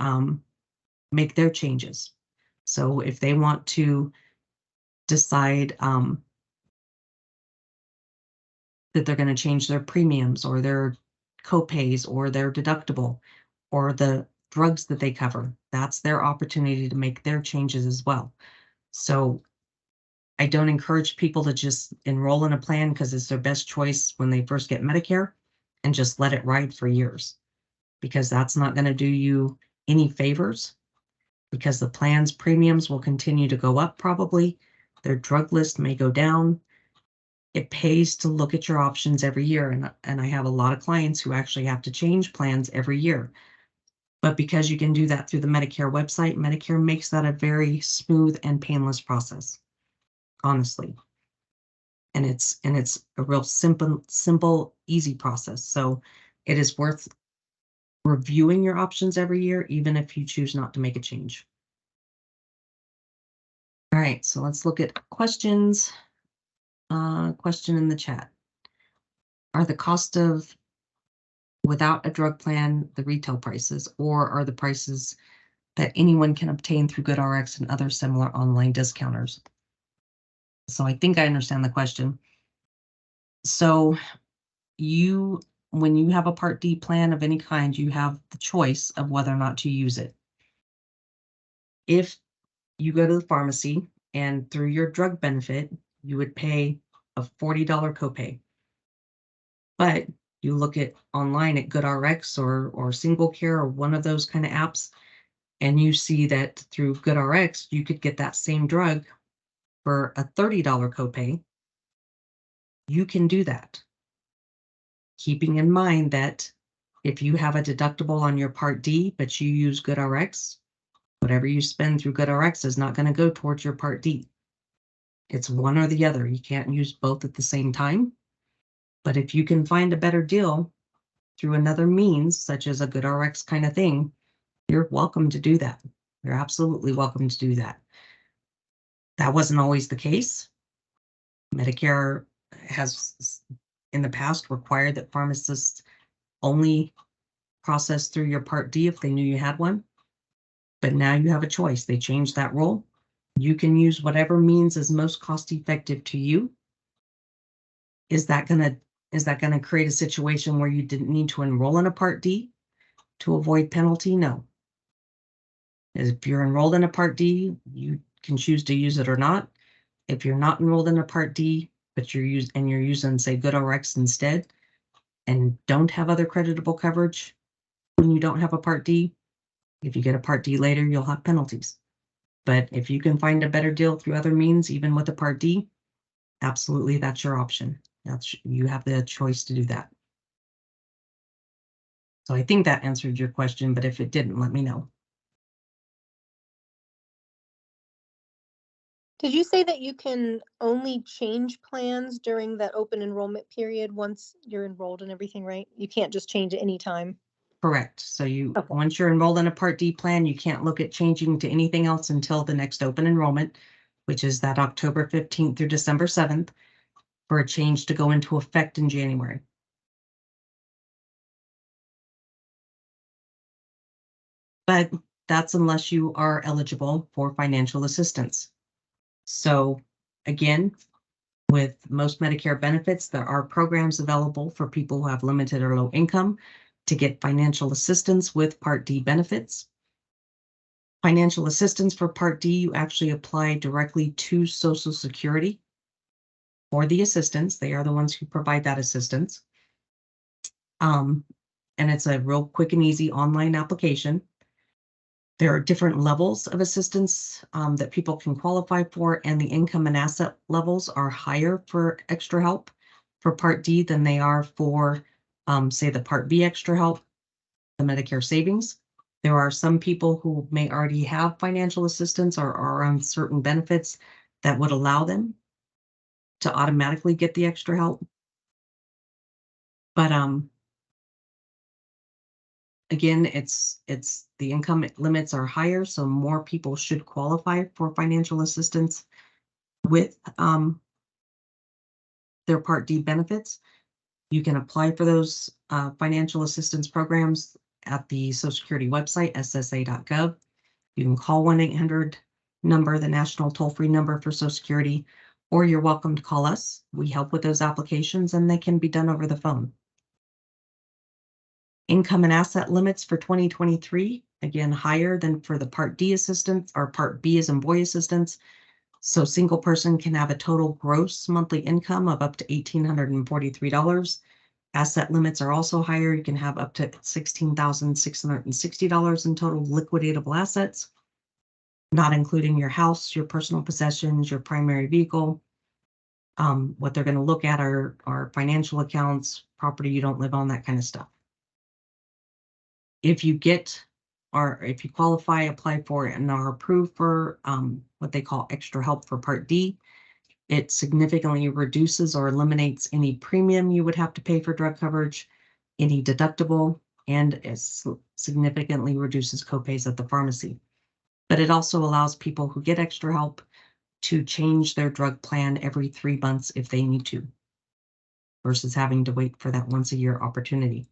make their changes. So if they want to decide that they're going to change their premiums or their copays or their deductible or the drugs that they cover, that's their opportunity to make their changes as well. So I don't encourage people to just enroll in a plan because it's their best choice when they first get Medicare and just let it ride for years, because that's not going to do you any favors, because the plan's premiums will continue to go up probably. Their drug list may go down. It pays to look at your options every year. And I have a lot of clients who actually have to change plans every year. But because you can do that through the Medicare website, Medicare makes that a very smooth and painless process, honestly. And it's a real simple, easy process. So it is worth reviewing your options every year, even if you choose not to make a change. All right, so let's look at questions. Question in the chat. Are the cost of without a drug plan the retail prices, or are the prices that anyone can obtain through GoodRx and other similar online discounters? So I think I understand the question. So when you have a Part D plan of any kind, you have the choice of whether or not to use it. If you go to the pharmacy and through your drug benefit, you would pay a $40 copay. But you look at online at GoodRx or Single Care or one of those kind of apps, and you see that through GoodRx, you could get that same drug for a $30 copay. You can do that, keeping in mind that if you have a deductible on your Part D, but you use GoodRx, whatever you spend through GoodRx is not going to go towards your Part D. It's one or the other. You can't use both at the same time. But if you can find a better deal through another means, such as a GoodRx kind of thing, you're welcome to do that. You're absolutely welcome to do that. That wasn't always the case. Medicare has in the past required that pharmacists only process through your Part D if they knew you had one. But now you have a choice. They changed that rule. You can use whatever means is most cost effective to you. Is that gonna create a situation where you didn't need to enroll in a Part D to avoid penalty? No. If you're enrolled in a Part D, you can choose to use it or not. If you're not enrolled in a Part D, but you're using, say, GoodRx instead, and don't have other creditable coverage when you don't have a Part D, if you get a Part D later, you'll have penalties. But if you can find a better deal through other means, even with a Part D, absolutely, that's your option. You have the choice to do that. So I think that answered your question, but if it didn't, let me know. Did you say that you can only change plans during that open enrollment period once you're enrolled and everything, right? You can't just change at any time? Correct. So Okay. once you're enrolled in a Part D plan, you can't look at changing to anything else until the next open enrollment, which is that October 15th through December 7th, for a change to go into effect in January. But that's unless you are eligible for financial assistance. So again, with most Medicare benefits, there are programs available for people who have limited or low income to get financial assistance with Part D benefits. Financial assistance for Part D, you actually apply directly to Social Security for the assistance. They are the ones who provide that assistance. And it's a real quick and easy online application. There are different levels of assistance that people can qualify for, and the income and asset levels are higher for extra help for Part D than they are for, say, the Part B extra help, the Medicare savings. There are some people who may already have financial assistance or are on certain benefits that would allow them to automatically get the extra help. But again, it's the income limits are higher, so more people should qualify for financial assistance with their Part D benefits. You can apply for those financial assistance programs at the Social Security website, ssa.gov. You can call 1-800 number, the national toll-free number for Social Security, or you're welcome to call us. We help with those applications and they can be done over the phone. Income and asset limits for 2023, again, higher than for the Part D assistance or Part B as in boy assistance. So single person can have a total gross monthly income of up to $1,843. Asset limits are also higher. You can have up to $16,660 in total liquidatable assets, not including your house, your personal possessions, your primary vehicle. What they're going to look at are financial accounts, property you don't live on, that kind of stuff. If you qualify, apply for it, and are approved for what they call extra help for Part D, it significantly reduces or eliminates any premium you would have to pay for drug coverage, any deductible, and it significantly reduces copays at the pharmacy. But it also allows people who get extra help to change their drug plan every 3 months if they need to, versus having to wait for that once a year opportunity.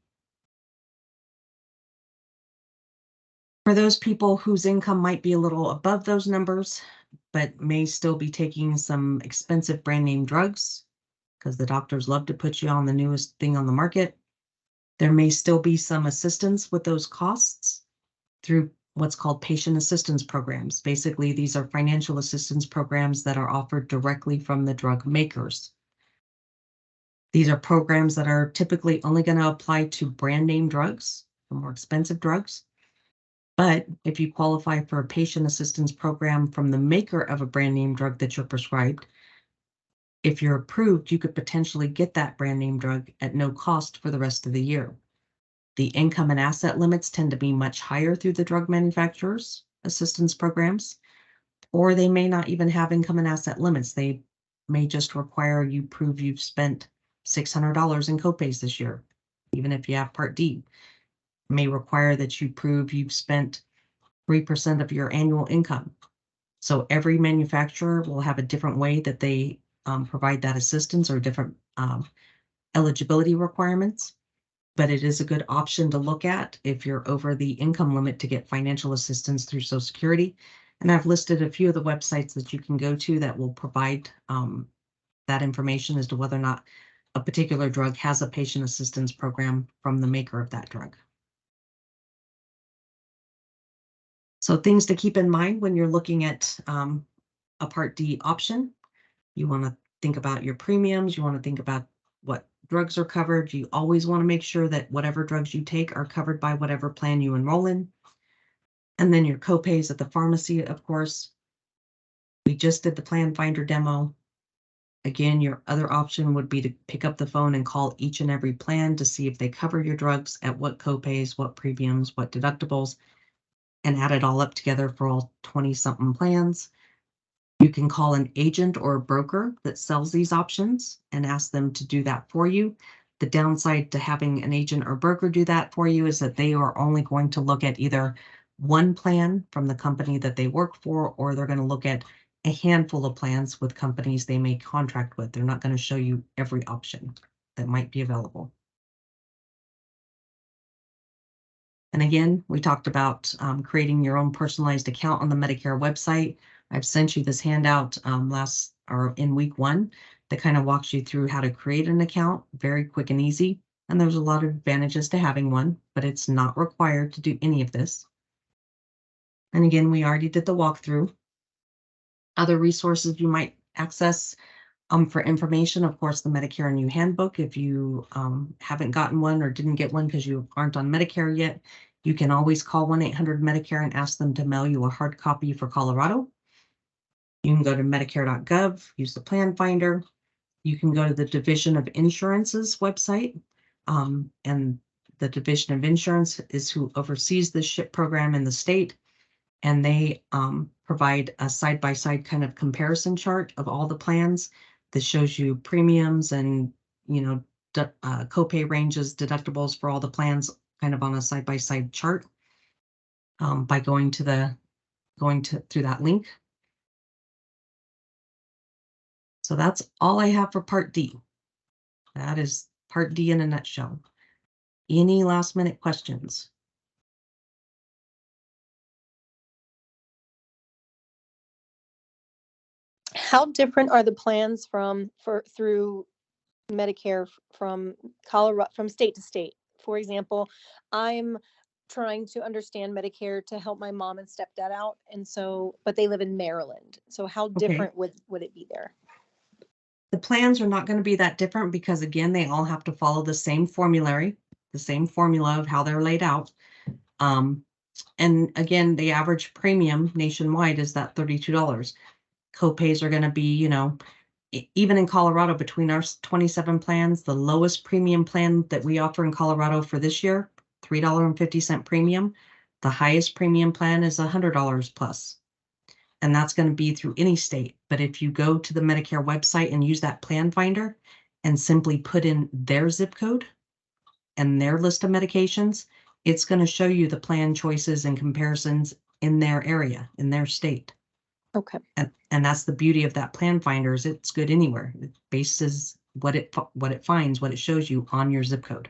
For those people whose income might be a little above those numbers, but may still be taking some expensive brand name drugs, because the doctors love to put you on the newest thing on the market, there may still be some assistance with those costs through what's called patient assistance programs. Basically, these are financial assistance programs that are offered directly from the drug makers. These are programs that are typically only going to apply to brand name drugs, the more expensive drugs. But if you qualify for a patient assistance program from the maker of a brand name drug that you're prescribed, if you're approved, you could potentially get that brand name drug at no cost for the rest of the year. The income and asset limits tend to be much higher through the drug manufacturers' assistance programs, or they may not even have income and asset limits. They may just require you prove you've spent $600 in copays this year, even if you have Part D. May require that you prove you've spent 3% of your annual income. So every manufacturer will have a different way that they provide that assistance, or different eligibility requirements. But it is a good option to look at if you're over the income limit to get financial assistance through Social Security. And I've listed a few of the websites that you can go to that will provide that information as to whether or not a particular drug has a patient assistance program from the maker of that drug. So things to keep in mind when you're looking at a Part D option. You want to think about your premiums. You want to think about what drugs are covered. You always want to make sure that whatever drugs you take are covered by whatever plan you enroll in. And then your copays at the pharmacy, of course. We just did the Plan Finder demo. Again, your other option would be to pick up the phone and call each and every plan to see if they cover your drugs, at what copays, what premiums, what deductibles, and add it all up together for all 20-something plans. You can call an agent or a broker that sells these options and ask them to do that for you. The downside to having an agent or broker do that for you is that they are only going to look at either one plan from the company that they work for, or they're going to look at a handful of plans with companies they may contract with. They're not going to show you every option that might be available. And again, we talked about creating your own personalized account on the Medicare website. I've sent you this handout in week 1 that kind of walks you through how to create an account, very quick and easy. And there's a lot of advantages to having one, but it's not required to do any of this. And again, we already did the walkthrough. Other resources you might access for information, of course, the Medicare and You Handbook. If you haven't gotten one or didn't get one because you aren't on Medicare yet, you can always call 1-800-Medicare and ask them to mail you a hard copy for Colorado. You can go to medicare.gov, use the Plan Finder. You can go to the Division of Insurance's website, and the Division of Insurance is who oversees the SHIP program in the state, and they provide a side-by-side kind of comparison chart of all the plans that shows you premiums and, you know, copay ranges, deductibles for all the plans, kind of on a side-by-side chart by going through that link. So that's all I have for Part D. That is Part D in a nutshell. Any last minute questions? How different are the plans through Medicare from Colorado, from state to state? For example, I'm trying to understand Medicare to help my mom and stepdad out, and so, but they live in Maryland. So how different would it be there? The plans are not going to be that different because, again, they all have to follow the same formulary, the same formula of how they're laid out. And again, the average premium nationwide is that $32. Copays are going to be, you know, even in Colorado, between our 27 plans, the lowest premium plan that we offer in Colorado for this year, $3.50 premium. The highest premium plan is $100 plus. And that's going to be through any state. But if you go to the Medicare website and use that Plan Finder and simply put in their zip code and their list of medications, it's going to show you the plan choices and comparisons in their area, in their state. Okay. And that's the beauty of that Plan Finder, is it's good anywhere. It bases what it finds, what it shows you on your zip code.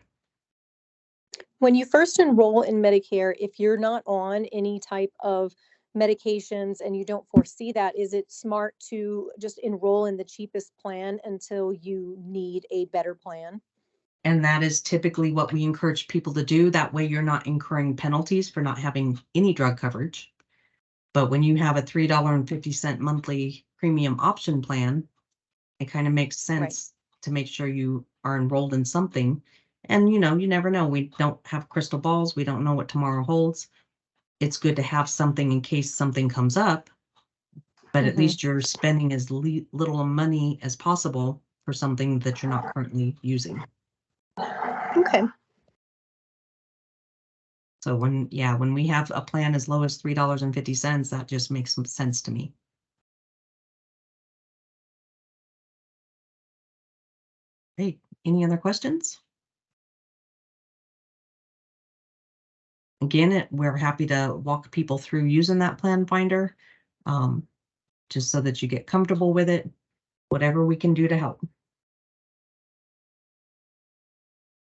When you first enroll in Medicare, if you're not on any type of medications and you don't foresee that, is it smart to just enroll in the cheapest plan until you need a better plan? And that is typically what we encourage people to do. That way you're not incurring penalties for not having any drug coverage. But when you have a $3.50 monthly premium option plan, it kind of makes sense to make sure you are enrolled in something. And, you know, you never know. We don't have crystal balls. We don't know what tomorrow holds. It's good to have something in case something comes up, but at least you're spending as little money as possible for something that you're not currently using. Okay. So when we have a plan as low as $3.50, that just makes some sense to me. Hey, any other questions? Again, we're happy to walk people through using that Plan Finder, just so that you get comfortable with it, whatever we can do to help.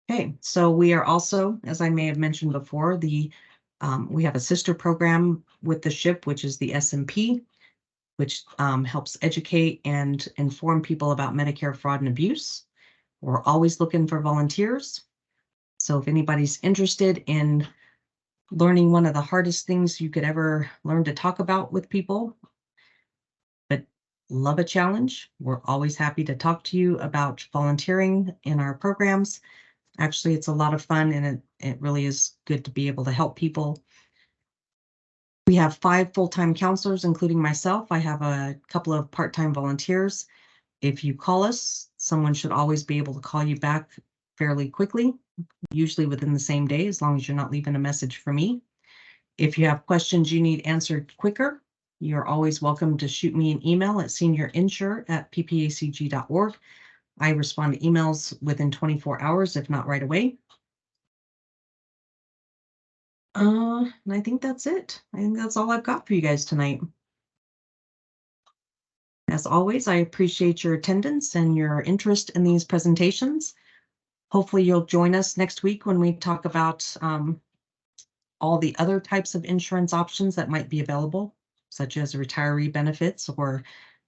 Okay, so we are also, as I may have mentioned before, the We have a sister program with the SHIP, which is the SMP, which helps educate and inform people about Medicare fraud and abuse. We're always looking for volunteers. So if anybody's interested in learning one of the hardest things you could ever learn to talk about with people, but love a challenge, we're always happy to talk to you about volunteering in our programs. Actually, it's a lot of fun, and it really is good to be able to help people. We have 5 full-time counselors, including myself. I have a couple of part-time volunteers. If you call us, someone should always be able to call you back fairly quickly, usually within the same day, as long as you're not leaving a message for me. If you have questions you need answered quicker, you're always welcome to shoot me an email at seniorinsure@ppacg.org. I respond to emails within 24 hours, if not right away. And I think that's it. I think that's all I've got for you guys tonight. As always, I appreciate your attendance and your interest in these presentations. Hopefully you'll join us next week when we talk about all the other types of insurance options that might be available, such as retiree benefits or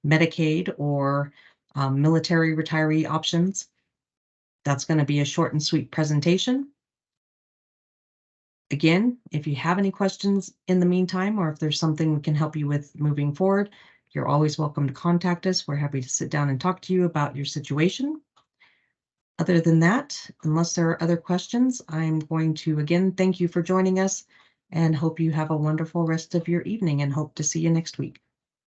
Medicaid or military retiree options. That's going to be a short and sweet presentation. Again, if you have any questions in the meantime, or if there's something we can help you with moving forward, you're always welcome to contact us. We're happy to sit down and talk to you about your situation. Other than that, unless there are other questions, I'm going to again thank you for joining us and hope you have a wonderful rest of your evening and hope to see you next week.